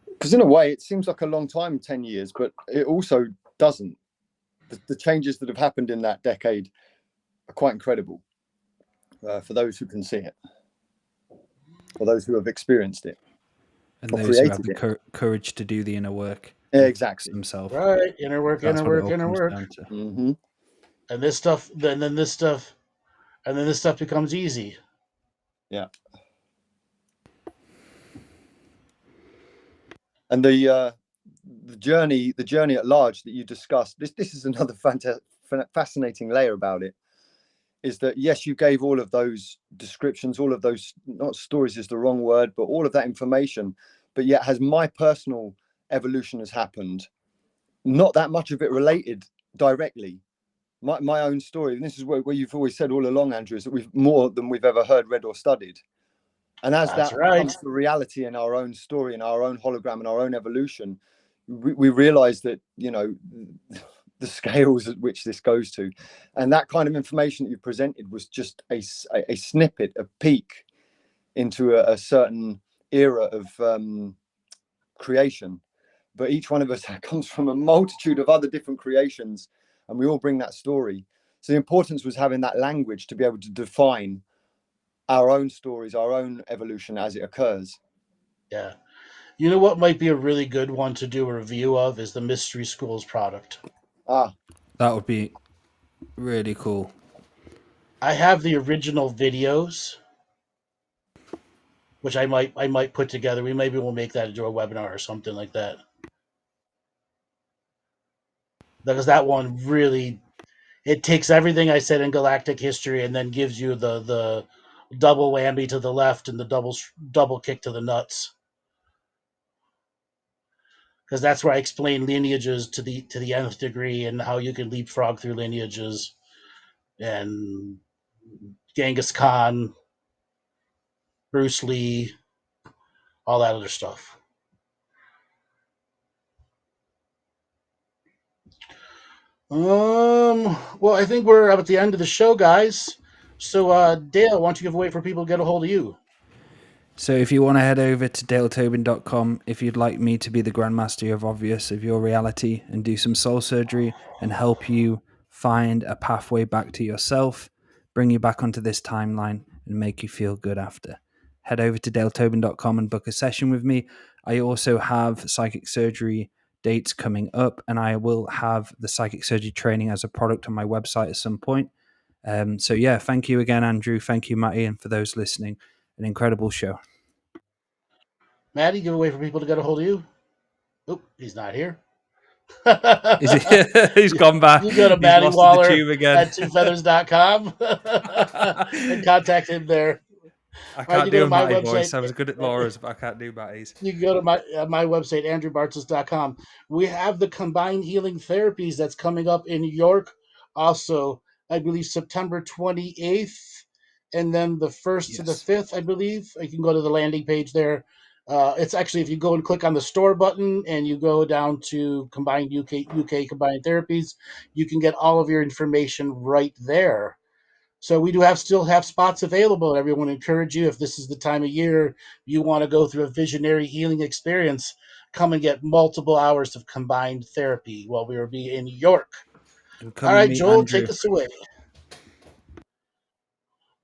Because in a way, it seems like a long time, 10 years, but it also doesn't. The changes that have happened in that decade are quite incredible for those who can see it, for those who have experienced it. And those who have the courage to do the inner work. Yeah, exactly. Themselves. Right. Inner work. Mm-hmm. And this stuff, then this stuff, and then this stuff becomes easy. Yeah. And the journey at large that you discussed, this is another fascinating layer about it, is that yes, you gave all of those descriptions, all of those, not stories is the wrong word, but all of that information, but yet has my personal evolution has happened, not that much of it related directly. My own story, and this is where you've always said all along, Andrew, is that we've more than we've ever heard, read or studied. And as That's that right. comes to reality in our own story, in our own hologram, and our own evolution, we realize that, the scales at which this goes to. And that kind of information that you presented was just a snippet, a peek into a certain era of creation. But each one of us comes from a multitude of other different creations, and we all bring that story. So the importance was having that language to be able to define our own stories, our own evolution as it occurs. Yeah. You know what might be a really good one to do a review of is the Mystery Schools product. Ah, That would be really cool. I have the original videos, which I might put together. We'll make that into a webinar or something like that. Because that one really, it takes everything I said in Galactic History and then gives you the double whammy to the left and the double kick to the nuts. Because that's where I explain lineages to the nth degree and how you can leapfrog through lineages and Genghis Khan, Bruce Lee, all that other stuff. Well, I think we're up at the end of the show, guys. So, Dale, why don't you give a way for people to get a hold of you? So if you want to head over to daletobin.com, if you'd like me to be the Grandmaster of Obvious of your reality and do some soul surgery and help you find a pathway back to yourself, bring you back onto this timeline and make you feel good after, head over to daletobin.com and book a session with me. I also have psychic surgery dates coming up, and I will have the psychic surgery training as a product on my website at some point. So yeah, thank you again, Andrew. Thank you, Matty, and for those listening, an incredible show. Maddie, give a way for people to get a hold of you. Oh, he's not here. Is he? He's gone back. You go to He's Maddie lost in the Waller tube again. at twofeathers.com and contact him there. I All right, can't you go do to a my Matty voice. website. I was good at Laura's, but I can't do Matty's. You can go to my website, andrewbartzis.com. We have the combined healing therapies that's coming up in New York. Also, I believe September 28th, and then the 1st to the 5th, I believe. You can go to the landing page there. It's actually, if you go and click on the store button and you go down to combined UK combined therapies, you can get all of your information right there. So we do still have spots available. Everyone encourage you, if this is the time of year you want to go through a visionary healing experience, come and get multiple hours of combined therapy while we will be in New York. And All come and right, meet Joel, Andrew. take us away.